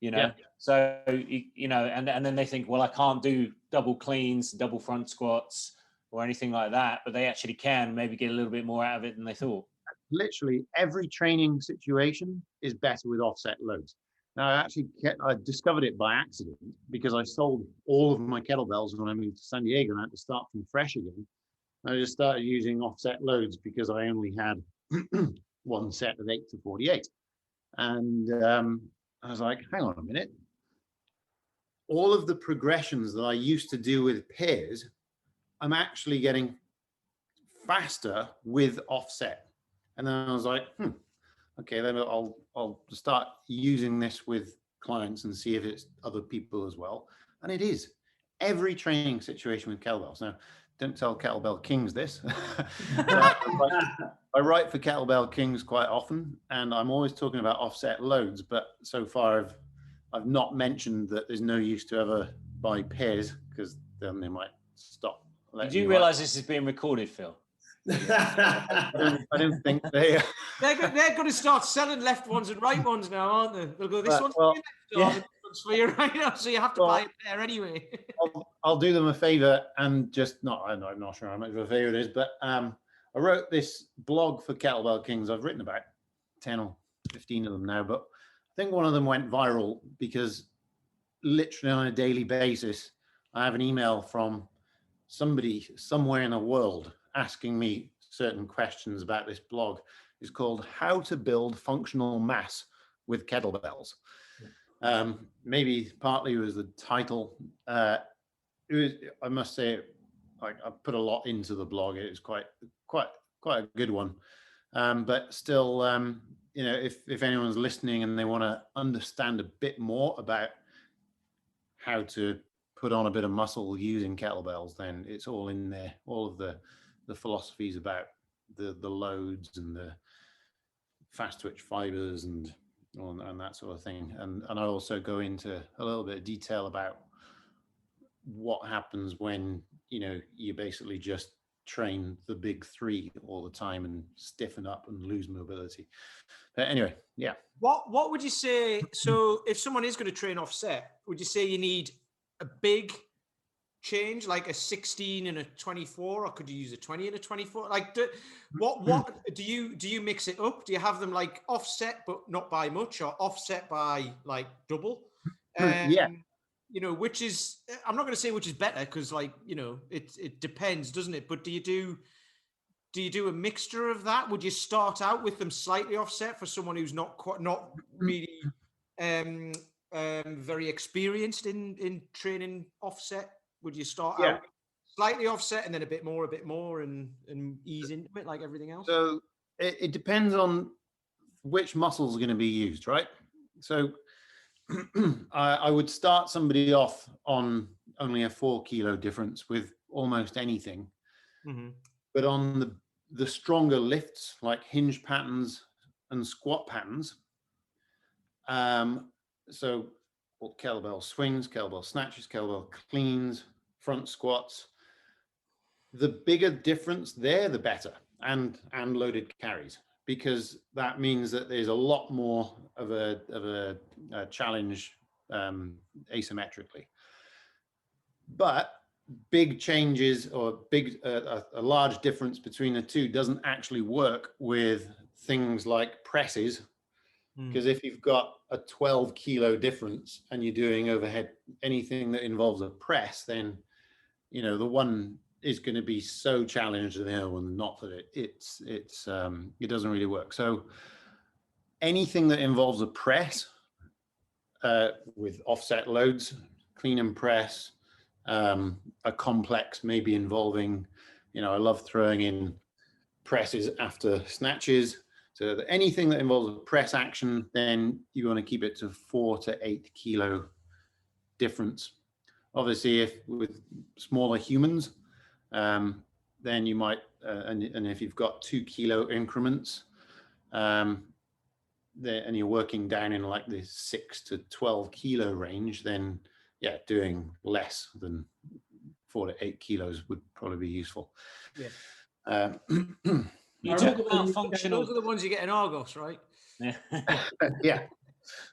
you know. Yeah. So you know, and then they think, well, I can't do double cleans, double front squats, or anything like that, but they actually can maybe get a little bit more out of it than they thought. Literally every training situation is better with offset loads. Now, I discovered it by accident because I sold all of my kettlebells when I moved to San Diego and I had to start from fresh again. I just started using offset loads because I only had one set of 8 to 48. And I was like, hang on a minute. All of the progressions that I used to do with pairs, I'm actually getting faster with offset. And then I was like, okay, then I'll start using this with clients and see if it's other people as well. And it is. Every training situation with kettlebells. Now, don't tell Kettlebell Kings this. I write for Kettlebell Kings quite often, and I'm always talking about offset loads, but so far I've not mentioned that there's no use to ever buy pairs, because then they might stop. Did you realize this is being recorded, Phil? I don't think they're going to start selling left ones and right ones now, aren't they? They'll go, this one's for your left arm, this one's for your right arm, so you have to buy a pair anyway. I'll do them a favor and just I'm not sure how much of a favor it is, but I wrote this blog for Kettlebell Kings. I've written about 10 or 15 of them now, but I think one of them went viral because literally on a daily basis, I have an email from somebody somewhere in the world asking me certain questions about this blog is called How to Build Functional Mass with Kettlebells. Maybe partly it was the title. It was, I must say, like, I put a lot into the blog. It was quite a good one. But still, you know, if anyone's listening and they want to understand a bit more about how to put on a bit of muscle using kettlebells, then it's all in there. All of the philosophies about the loads and the fast twitch fibers and that sort of thing. And I also go into a little bit of detail about what happens when, you know, you basically just train the big three all the time and stiffen up and lose mobility. But anyway, yeah. What would you say? So if someone is going to train offset, would you say you need a big change, like a 16 and a 24, or could you use a 20 and a 24? Like, what do you mix it up? Do you have them like offset but not by much, or offset by like double? Yeah. You know, which is, I'm not going to say which is better, because, like, you know, it depends, doesn't it? But do you do a mixture of that? Would you start out with them slightly offset for someone who's not really very experienced in training offset? Would you start out slightly offset and then a bit more and ease into it like everything else? So it depends on which muscles are going to be used, right? So I would start somebody off on only a 4 kilo difference with almost anything. Mm-hmm. But on the stronger lifts, like hinge patterns and squat patterns, so kettlebell swings, kettlebell snatches, kettlebell cleans, front squats, the bigger difference there, the better, and loaded carries, because that means that there's a lot more of a challenge asymmetrically. But big changes or a large difference between the two doesn't actually work with things like presses, because if you've got a 12 kilo difference and you're doing overhead, anything that involves a press, then, you know, the one is going to be so challenged and the other one not, that it doesn't really work. So anything that involves a press with offset loads, clean and press, a complex maybe involving, you know, I love throwing in presses after snatches. So anything that involves a press action, then you want to keep it to 4 to 8 kilo difference. Obviously, if with smaller humans, then you might, and if you've got 2 kilo increments, and you're working down in like the 6 to 12 kilo range, then yeah, doing less than 4 to 8 kilos would probably be useful. Yeah. You talk about functional. Those are the ones you get in Argos, right? Yeah.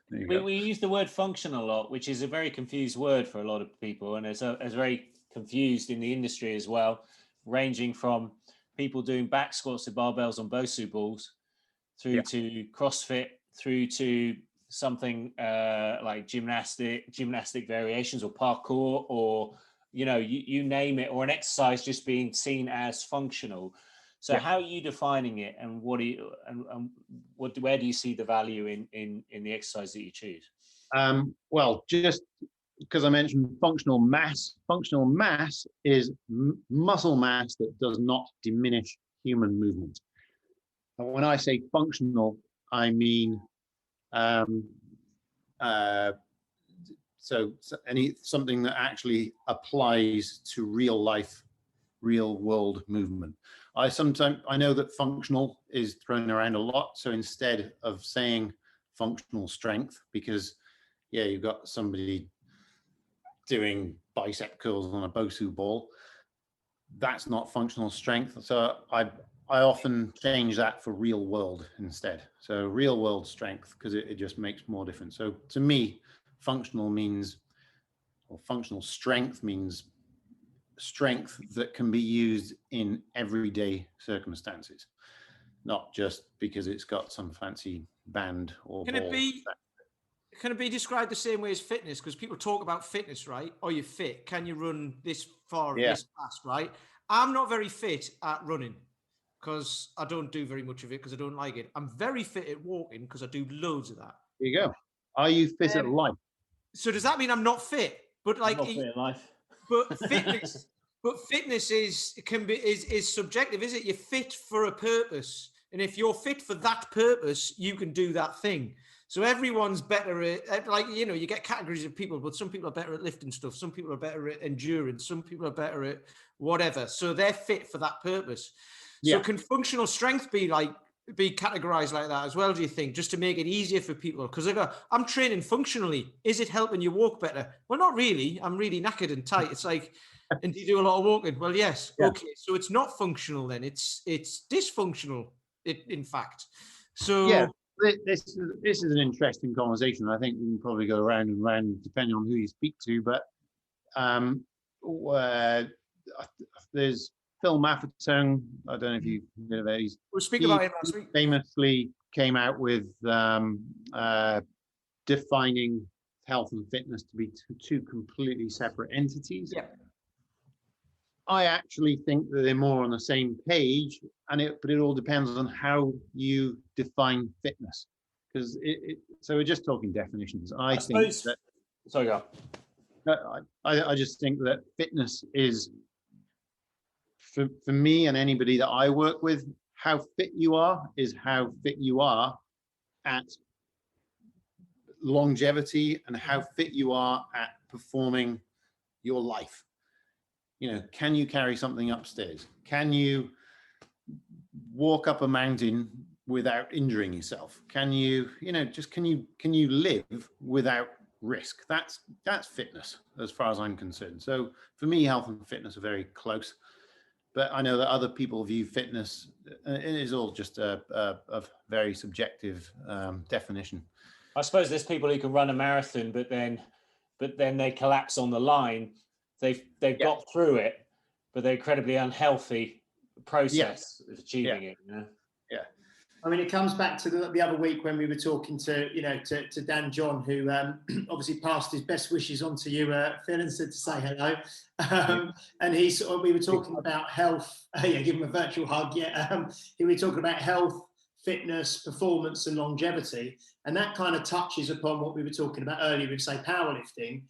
We use the word function a lot, which is a very confused word for a lot of people, and it's very confused in the industry as well, ranging from people doing back squats with barbells on Bosu balls through to CrossFit, through to something like gymnastic variations or parkour, or, you know, you name it, or an exercise just being seen as functional. So how are you defining it, and what do you, and where do you see the value in the exercise that you choose? Well, just because I mentioned functional mass is muscle mass that does not diminish human movement. And when I say functional, I mean something that actually applies to real life, real world movement. I know that functional is thrown around a lot. So instead of saying functional strength, because you've got somebody doing bicep curls on a Bosu ball, that's not functional strength. So I often change that for real world instead. So real world strength, because it just makes more difference. So to me, functional strength means strength that can be used in everyday circumstances, not just because it's got some fancy band or Can ball. it be? can it be described the same way as fitness? Because people talk about fitness, right? Oh, you're fit. Can you run this far or this fast, right? I'm not very fit at running because I don't do very much of it because I don't like it. I'm very fit at walking because I do loads of that. There you go. Are you fit at life? So does that mean I'm not fit? But like, not fit in life. But fitness, is subjective, is it? You're fit for a purpose, and if you're fit for that purpose, you can do that thing. So everyone's better at, like, you know, you get categories of people, but some people are better at lifting stuff. Some people are better at endurance. Some people are better at whatever. So they're fit for that purpose. So can functional strength be categorized like that as well, do you think, just to make it easier for people? Because they go, I'm training functionally. Is it helping you walk better? Well, not really. I'm really knackered and tight. It's like, and do you do a lot of walking? Well, yes. Yeah. Okay. So it's not functional then. It's dysfunctional, in fact. So yeah, this is an interesting conversation. I think we can probably go around and around depending on who you speak to. But there's Phil McDougall. I don't know if you know that. We'll speak about him last week. Famously came out with defining health and fitness to be two completely separate entities. Yeah. I actually think that they're more on the same page, but it all depends on how you define fitness. Because so we're just talking definitions. I think that. Sorry, go. I just think that fitness is, for me and anybody that I work with, how fit you are is how fit you are at longevity and how fit you are at performing your life. You know, can you carry something upstairs? Can you walk up a mountain without injuring yourself? Can you, can you live without risk? That's fitness as far as I'm concerned. So for me, health and fitness are very close. But I know that other people view fitness, it is all just a very subjective definition. I suppose there's people who can run a marathon, but then they collapse on the line. They've got through it, but they're incredibly unhealthy process of achieving it. You know? Yeah. I mean, it comes back to the other week when we were talking to Dan John, who obviously passed his best wishes on to you, Phil, and said to say hello. And we were talking about health. Give him a virtual hug. We were talking about health, fitness, performance, and longevity, and that kind of touches upon what we were talking about earlier with, say, powerlifting.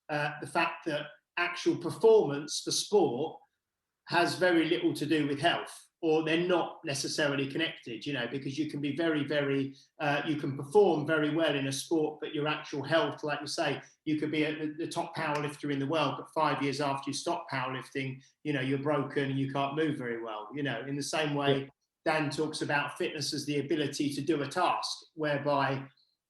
The fact that actual performance for sport has very little to do with health, or they're not necessarily connected, because you can be very, very, you can perform very well in a sport, but your actual health, like you say, you could be the top powerlifter in the world, but 5 years after you stop powerlifting, you're broken and you can't move very well. In the same way, Dan talks about fitness as the ability to do a task whereby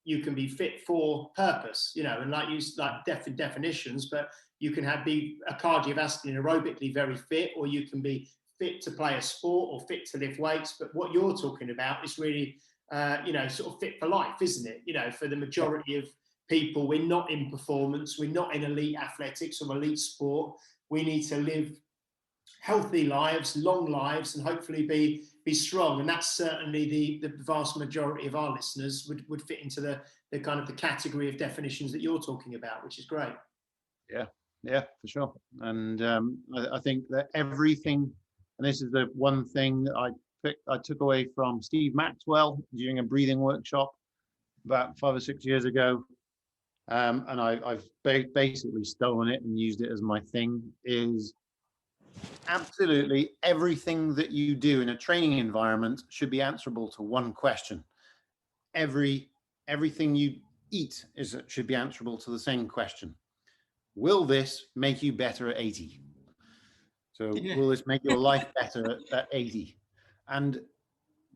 you can be fit for purpose, and like definitions, but you can be a cardiovascular aerobically very fit, or you can be fit to play a sport or fit to lift weights. But what you're talking about is really, sort of fit for life, isn't it? For the majority of people, we're not in performance, we're not in elite athletics or elite sport. We need to live healthy lives, long lives, and hopefully be strong. And that's certainly the vast majority of our listeners would fit into the kind of the category of definitions that you're talking about, which is great. Yeah, for sure. And I think that everything, and this is the one thing that I took away from Steve Maxwell during a breathing workshop about 5 or 6 years ago, and I've basically stolen it and used it as my thing, is absolutely everything that you do in a training environment should be answerable to one question. Everything you eat should be answerable to the same question. Will this make you better at 80? So will this make your life better at 80? And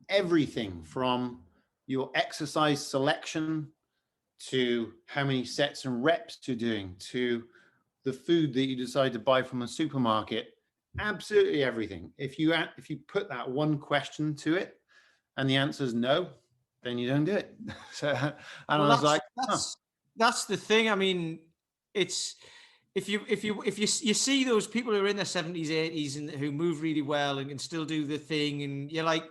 everything from your exercise selection to how many sets and reps you're doing to the food that you decide to buy from a supermarket, absolutely everything. If you put that one question to it and the answer is no, then you don't do it. So, and I was like, that's the thing. I mean, it's if you see those people who are in their 70s, 80s and who move really well and can still do the thing, and you're like,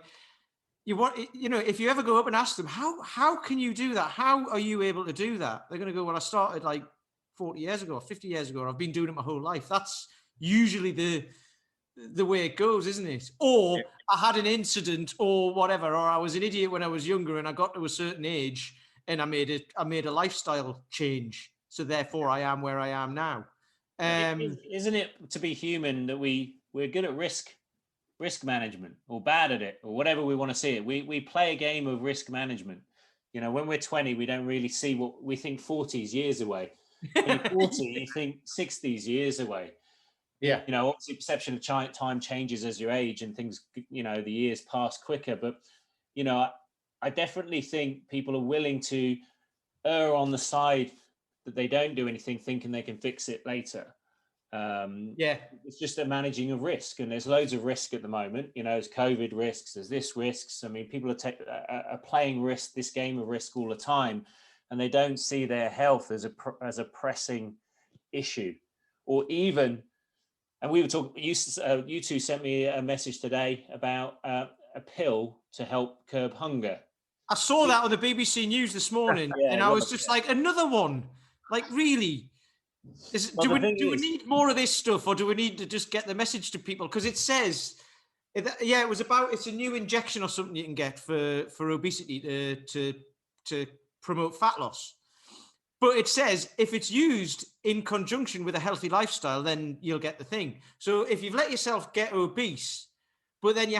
if you ever go up and ask them, how can you do that? How are you able to do that? They're going to go, well, I started like 40 years ago, 50 years ago, or I've been doing it my whole life. That's usually the way it goes, isn't it? Or I had an incident or whatever, or I was an idiot when I was younger and I got to a certain age and I made a lifestyle change. So therefore I am where I am now. Isn't it to be human that we're good at risk management, or bad at it, or whatever we want to see it? We play a game of risk management. When we're 20, we don't really see what we think 40 is years away. When you're 40, you think 60 is years away. Yeah. Obviously perception of time changes as you age and things, the years pass quicker. But, I definitely think people are willing to err on the side that they don't do anything thinking they can fix it later. It's just a managing of risk, and there's loads of risk at the moment. There's COVID risks, there's this risks. I mean, people are playing risk, this game of risk all the time, and they don't see their health as a pressing issue, or even. And we were talking. You two sent me a message today about a pill to help curb hunger. I saw that on the BBC News this morning, and I was just like, another one. Like, really? Do we need more of this stuff, or do we need to just get the message to people? Because it says, it's a new injection or something you can get for obesity to promote fat loss. But it says if it's used in conjunction with a healthy lifestyle, then you'll get the thing. So if you've let yourself get obese, but then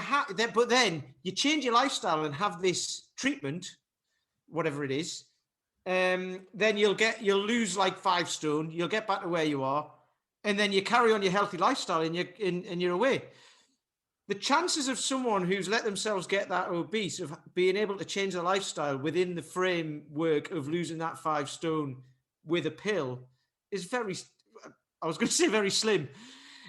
you change your lifestyle and have this treatment, whatever it is, then you'll lose like 5 stone. You'll get back to where you are, and then you carry on your healthy lifestyle, and you're away. The chances of someone who's let themselves get that obese of being able to change their lifestyle within the framework of losing that 5 stone with a pill is very slim.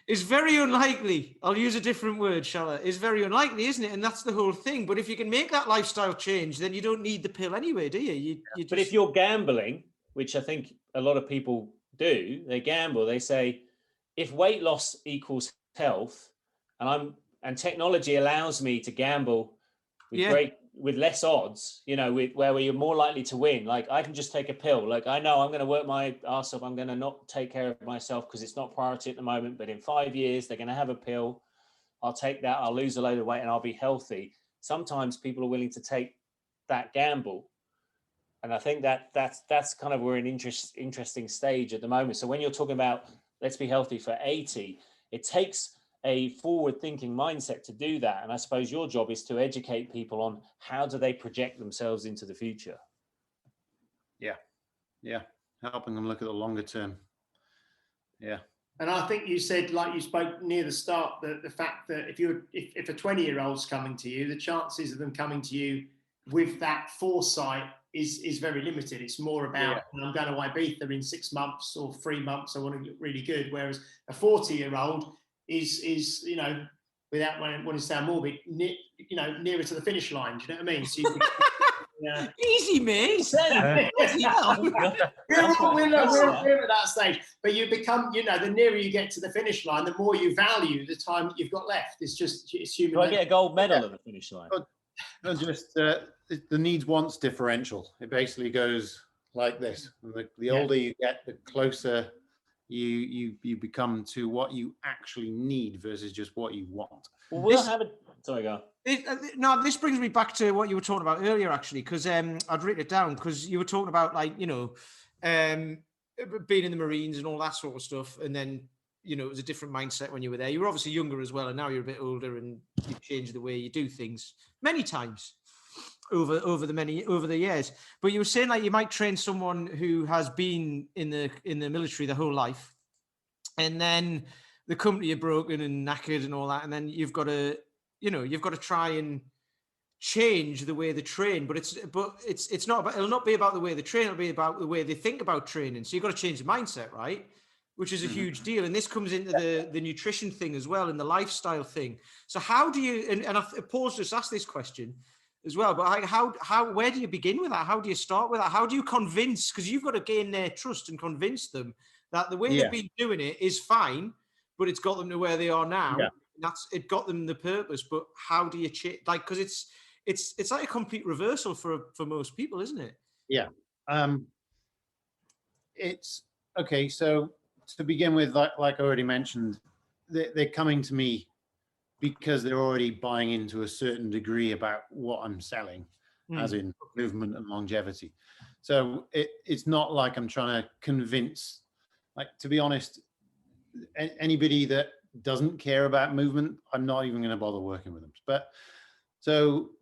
It's very unlikely. I'll use a different word, shall I? It's very unlikely, isn't it? And that's the whole thing. But if you can make that lifestyle change, then you don't need the pill anyway, do you? But if you're gambling, which I think a lot of people do, they gamble. They say, if weight loss equals health, and technology allows me to gamble with less odds, where you're more likely to win. Like, I can just take a pill. Like, I know I'm going to work my ass off. I'm going to not take care of myself because it's not priority at the moment. But in 5 years, they're going to have a pill. I'll take that. I'll lose a load of weight and I'll be healthy. Sometimes people are willing to take that gamble. And I think that's kind of we're in an interesting stage at the moment. So when you're talking about let's be healthy for 80, it takes a forward-thinking mindset to do that. And I suppose your job is to educate people on how do they project themselves into the future. Yeah. Helping them look at the longer term. Yeah. And I think you said, like you spoke near the start, the fact that if a 20-year-old's coming to you, the chances of them coming to you with that foresight is very limited. It's more about, I'm going to Ibiza in 6 months or 3 months. I want to look really good. Whereas a 40-year-old is without wanting to sound morbid, nearer to the finish line. Do you know what I mean? So easy, mate. We're at that stage, but you become, the nearer you get to the finish line, the more you value the time that you've got left. It's human. Do I get a gold medal at the finish line? Just the needs wants differential. It basically goes like this. And the older you get, the closer you become to what you actually need versus just what you want. Well, sorry, go. No, this brings me back to what you were talking about earlier, actually, because I'd written it down because you were talking about being in the Marines and all that sort of stuff, and then it was a different mindset when you were there. You were obviously younger as well, and now you're a bit older, and you've changed the way you do things many times over the years. But you were saying you might train someone who has been in the military their whole life, and then the company are broken and knackered and all that, and then you've got to try and change the way they train. But it's not about, it'll not be about the way they train. It'll be about the way they think about training. So you've got to change the mindset, right? Which is a huge deal. And this comes into the nutrition thing as well, and the lifestyle thing. So how do you, and Paul's just asked this question as well, but where do you begin with that? How do you start with that? How do you convince, because you've got to gain their trust and convince them that the way they've been doing it is fine, but it's got them to where they are now. Yeah. It got them the purpose, but how do you change? Because it's like a complete reversal for most people, isn't it? Yeah. It's okay. So to begin with, like I already mentioned, they're coming to me because they're already buying into a certain degree about what I'm selling, as in movement and longevity. So it's not like I'm trying to convince, like, to be honest, anybody that doesn't care about movement, I'm not even going to bother working with them. But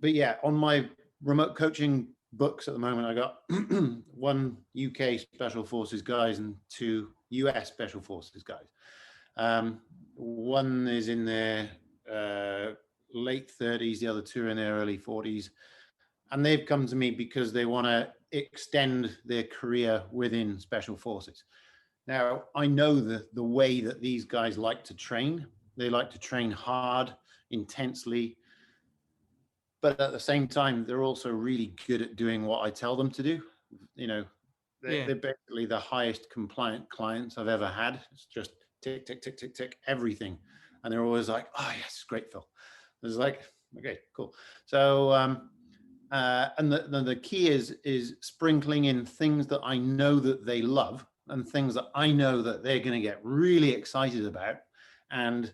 yeah, on my remote coaching books at the moment, I got 1 UK Special Forces guys and 2 US Special Forces guys. One is in their late 30s, the other 2 are in their early 40s. And they've come to me because they want to extend their career within Special Forces. Now, I know the way that these guys like to train. They like to train hard, intensely. But at the same time, they're also really good at doing what I tell them to do. You know, they're basically the highest compliant clients I've ever had. It's just tick, tick, tick, tick, tick, everything. And they're always like, oh, yes, great, Phil. It's like, okay, cool. So, and the key is sprinkling in things that I know that they love and things that I know that they're going to get really excited about. And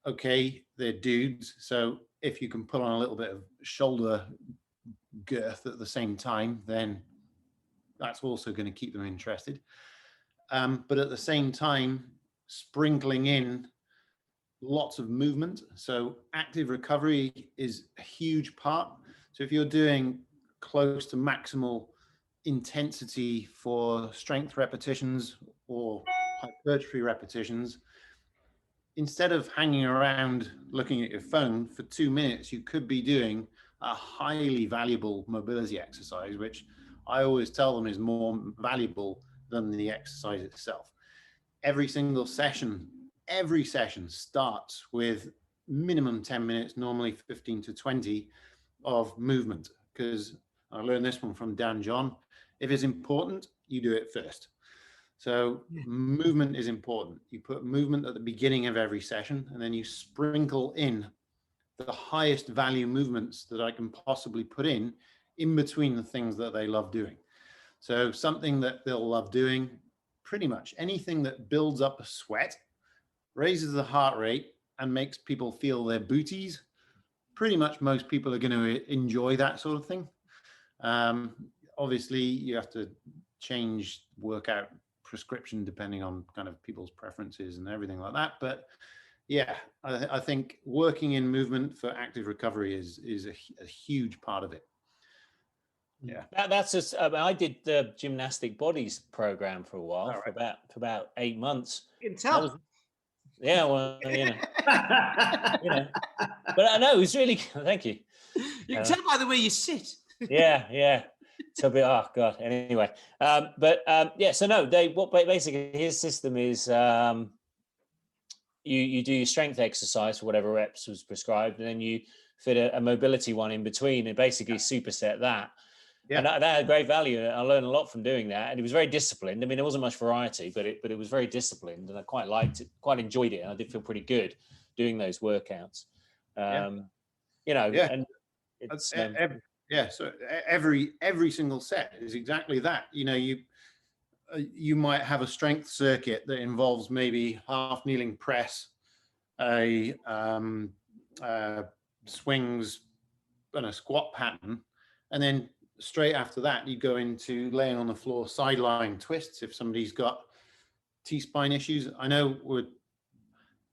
okay, they're dudes. So if you can put on a little bit of shoulder girth at the same time, then that's also going to keep them interested. But at the same time, sprinkling in lots of movement. So active recovery is a huge part. So if you're doing close to maximal intensity for strength repetitions or hypertrophy repetitions, instead of hanging around looking at your phone for 2 minutes, you could be doing a highly valuable mobility exercise, which I always tell them is more valuable than the exercise itself. Every session starts with minimum 10 minutes, normally 15 to 20 of movement, because I learned this one from Dan John. If it's important, you do it first. So movement is important. You put movement at the beginning of every session, and then you sprinkle in the highest value movements that I can possibly put in between the things that they love doing. So something that they'll love doing, pretty much anything that builds up a sweat, raises the heart rate, and makes people feel their booties. Pretty much most people are going to enjoy that sort of thing. Obviously, you have to change workout prescription depending on kind of people's preferences and everything like that. But yeah, I think working in movement for active recovery is a huge part of it. Yeah, that's just. I did the gymnastic bodies program for a while, for about 8 months. You can tell. Yeah, well, you know, but I know it was really. Thank you. You can tell by the way you sit. Yeah. So, oh God. Anyway, yeah. So no, basically his system is you do your strength exercise for whatever reps was prescribed, and then you fit a mobility one in between, and basically superset that. Yeah. And that had great value. I learned a lot from doing that, and it was very disciplined. I mean, there wasn't much variety, but it was very disciplined, and I quite liked it, quite enjoyed it, and I did feel pretty good doing those workouts. And it's so every single set is exactly that. You know, you might have a strength circuit that involves maybe half kneeling press, swings, and a squat pattern, and then straight after that, you go into laying on the floor, sideline twists. If somebody's got T-spine issues, I know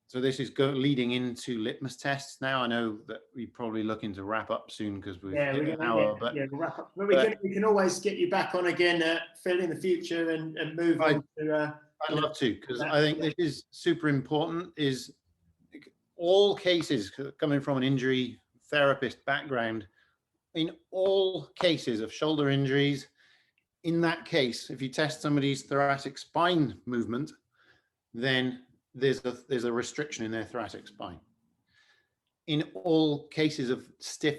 so this is leading into litmus tests now. I know that we're probably looking to wrap up soon because we've hit an hour. But we'll wrap up. But we can always get you back on again, Phil, in the future and move on to. I'd love to, because I think this is super important. Is all cases coming from an injury therapist background. In all cases of shoulder injuries, in that case, if you test somebody's thoracic spine movement, then there's a restriction in their thoracic spine. In all cases of stiff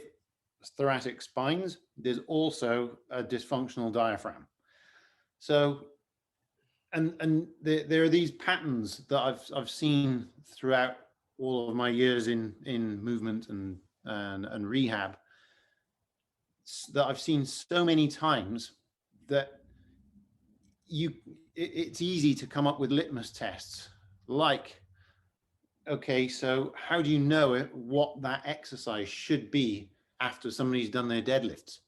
thoracic spines, there's also a dysfunctional diaphragm. So, and there are these patterns that I've seen throughout all of my years in movement and rehab. that I've seen so many times that it's easy to come up with litmus tests like, okay, so how do you know what that exercise should be after somebody's done their deadlifts?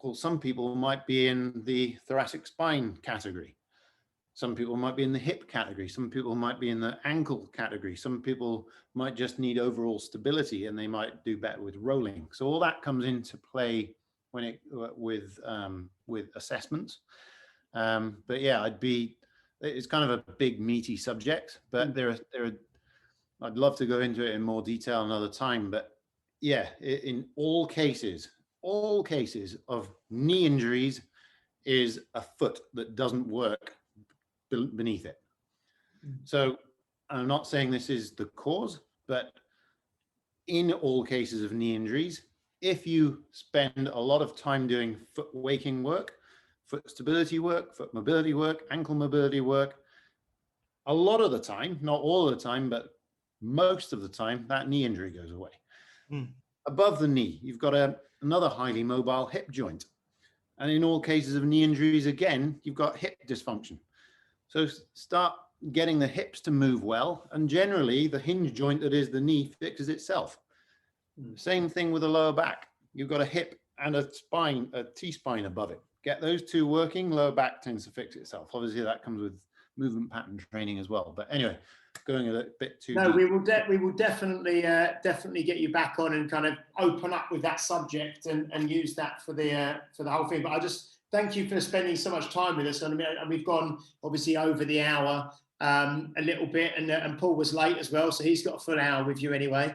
Well, some people might be in the thoracic spine category. Some people might be in the hip category. Some people might be in the ankle category. Some people might just need overall stability and they might do better with rolling. So all that comes into play when with assessments. But yeah, it's kind of a big meaty subject, but I'd love to go into it in more detail another time. But yeah, in all cases of knee injuries is a foot that doesn't work beneath it. So I'm not saying this is the cause, but in all cases of knee injuries, if you spend a lot of time doing foot waking work, foot stability work, foot mobility work, ankle mobility work, a lot of the time, not all of the time, but most of the time, that knee injury goes away. Above the knee, you've got another highly mobile hip joint. And in all cases of knee injuries, again, you've got hip dysfunction. So start getting the hips to move well, and generally the hinge joint that is the knee fixes itself. Same thing with the lower back. You've got a hip and a spine, a T-spine above it. Get those two working, lower back tends to fix itself. Obviously, that comes with movement pattern training as well. But anyway, going a bit too deep. We will definitely get you back on and kind of open up with that subject and use that for the whole thing. But I just thank you for spending so much time with us. And we've gone obviously over the hour a little bit, and Paul was late as well, so he's got a full hour with you anyway.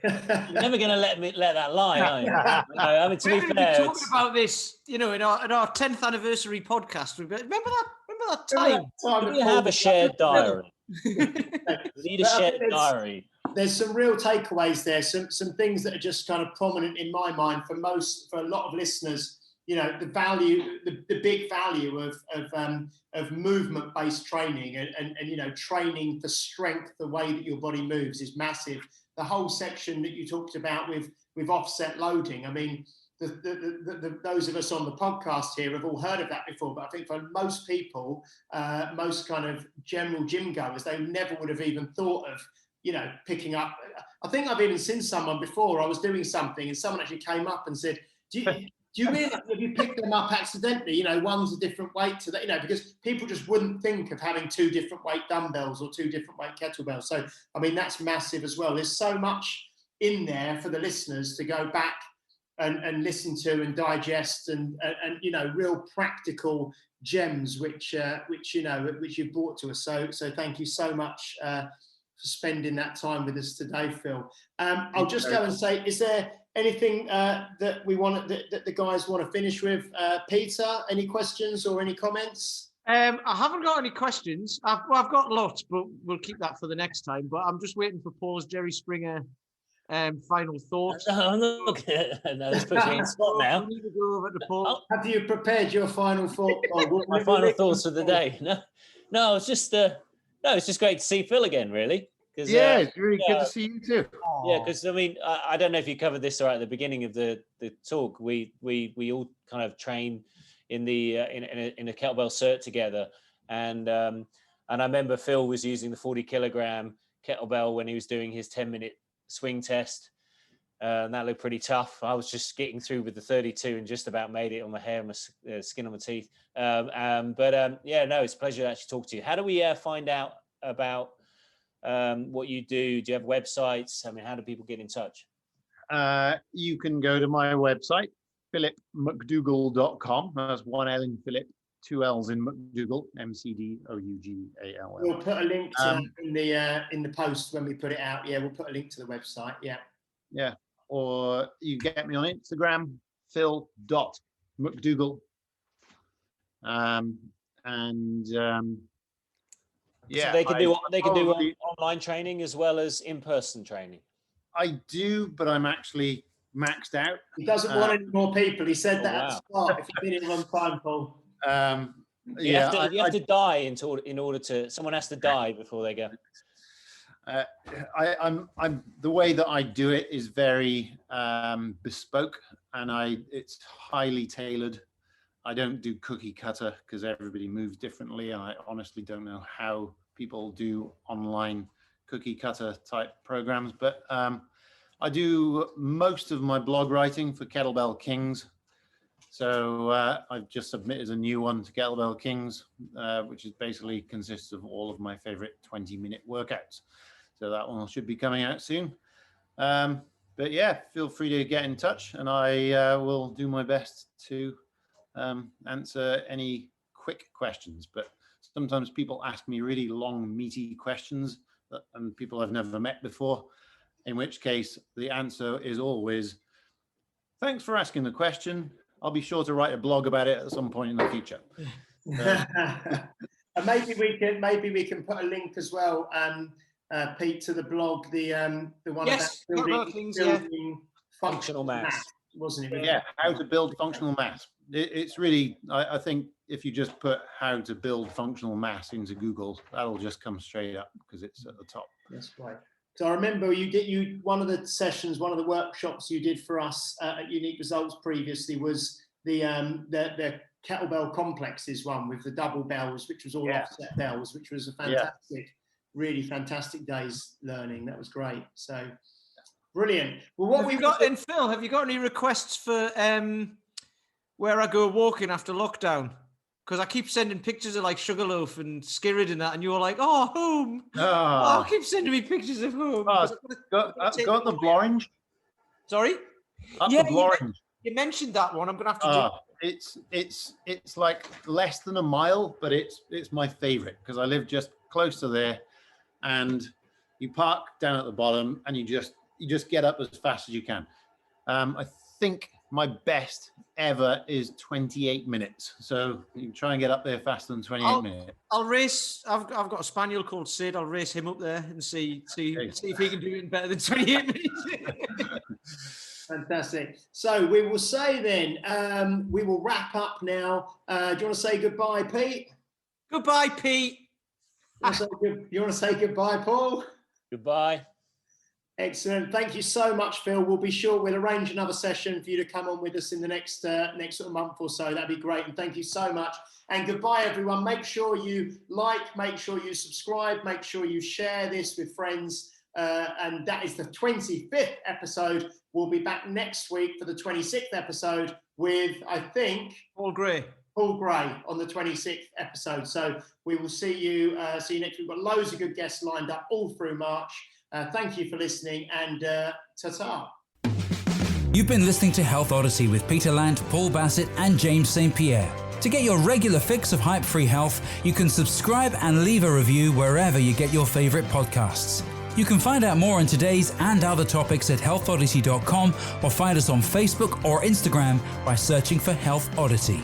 You're never going to let that lie, are you? No, I mean, to be fair, talking about this, in our 10th anniversary podcast. Remember that time? We have a shared diary. Need a shared diary. There's some real takeaways there. Some things that are just kind of prominent in my mind for a lot of listeners. The big value of movement-based training and training for strength, the way that your body moves is massive. The whole section that you talked about with offset loading. I mean, those of us on the podcast here have all heard of that before, but I think for most people, most kind of general gym goers, they never would have even thought of, picking up. I think I've even seen someone before. I was doing something and someone actually came up and said, do you realize if you pick them up accidentally, one's a different weight to that, because people just wouldn't think of having 2 different weight dumbbells or 2 different weight kettlebells. So, I mean, that's massive as well. There's so much in there for the listeners to go back and listen to and digest and real practical gems, which you've brought to us. So thank you so much for spending that time with us today, Phil. I'll just go and say, is there anything that the guys want to finish with? Peter, any questions or any comments? I haven't got any questions. I've got lots, but we'll keep that for the next time. But I'm just waiting for Paul's Jerry Springer final thoughts. No, let's put you on the spot now. We need to go over to Paul. Have you prepared your final thought? My final thoughts for the day. No, it's just it's just great to see Phil again, really. Yeah, it's really good to see you too. Yeah, because I mean, I don't know if you covered this right at the beginning of the talk. We all kind of train in the in a kettlebell cert together, and I remember Phil was using the 40 kilogram kettlebell when he was doing his 10-minute swing test, and that looked pretty tough. I was just getting through with the 32 and just about made it on my hair and my skin on my teeth. It's a pleasure to actually talk to you. How do we find out about what you do? Do you have websites? I mean, how do people get in touch? You can go to my website, philipmcdougall.com. That's 1 L in Philip, 2 L's in McDougall, McDougal. We'll put a link to in the post when we put it out. Yeah, we'll put a link to the website. Yeah. Yeah. Or you get me on Instagram, phil.mcdougall. So they can do online training as well as in-person training. I do, but I'm actually maxed out. He doesn't want any more people. He said that at the start. If you've been in a long time, Paul. You have to die in order to. Someone has to die before they go. I'm the way that I do it is very bespoke, and it's highly tailored. I don't do cookie cutter because everybody moves differently. I honestly don't know how people do online cookie cutter type programs, but I do most of my blog writing for Kettlebell Kings. So I've just submitted a new one to Kettlebell Kings, which is basically consists of all of my favorite 20-minute workouts. So that one should be coming out soon. But yeah, feel free to get in touch, and I will do my best to answer any quick questions. But sometimes people ask me really long, meaty questions and people I've never met before, in which case the answer is always, thanks for asking the question. I'll be sure to write a blog about it at some point in the future. And maybe we can put a link as well, Pete, to the blog, the one about building functional mass, wasn't it? Yeah, how to build functional mass. It's really, I think if you just put how to build functional mass into Google, that'll just come straight up because it's at the top. That's right. So I remember one of the sessions, one of the workshops you did for us at Unique Results previously was the kettlebell complexes one with the double bells, which was all offset bells, which was a fantastic, really fantastic day's learning. That was great. So brilliant. Well, what we've got, and Phil, have you got any requests for where I go walking after lockdown? Because I keep sending pictures of like Sugarloaf and Skirrid and that, and you're like, oh, home. Oh, keep sending me pictures of home. Oh, got the Blorange? Sorry? The Blorange. You mentioned that one. I'm going to have to do it's like less than a mile, but it's my favorite because I live just close to there, and you park down at the bottom and you just get up as fast as you can. I think my best ever is 28 minutes. So you can try and get up there faster than 28 minutes. I'll race. I've got a spaniel called Sid. I'll race him up there and see if he can do it in better than 28 minutes. Fantastic. So we will say then, we will wrap up now. Do you want to say goodbye, Pete? Goodbye, Pete. You want to say goodbye, Paul? Goodbye. Excellent. Thank you so much, Phil. We'll arrange another session for you to come on with us in the next sort of month or so. That'd be great. And thank you so much. And goodbye, everyone. Make sure you like, make sure you subscribe, make sure you share this with friends. And that is the 25th episode. We'll be back next week for the 26th episode with, I think, Paul Gray on the 26th episode. So we will see you next week. We've got loads of good guests lined up all through March. Thank you for listening, and ta-ta. You've been listening to Health Odyssey with Peter Lant, Paul Bassett, and James St. Pierre. To get your regular fix of hype-free health, you can subscribe and leave a review wherever you get your favorite podcasts. You can find out more on today's and other topics at healthodyssey.com or find us on Facebook or Instagram by searching for Health Odyssey.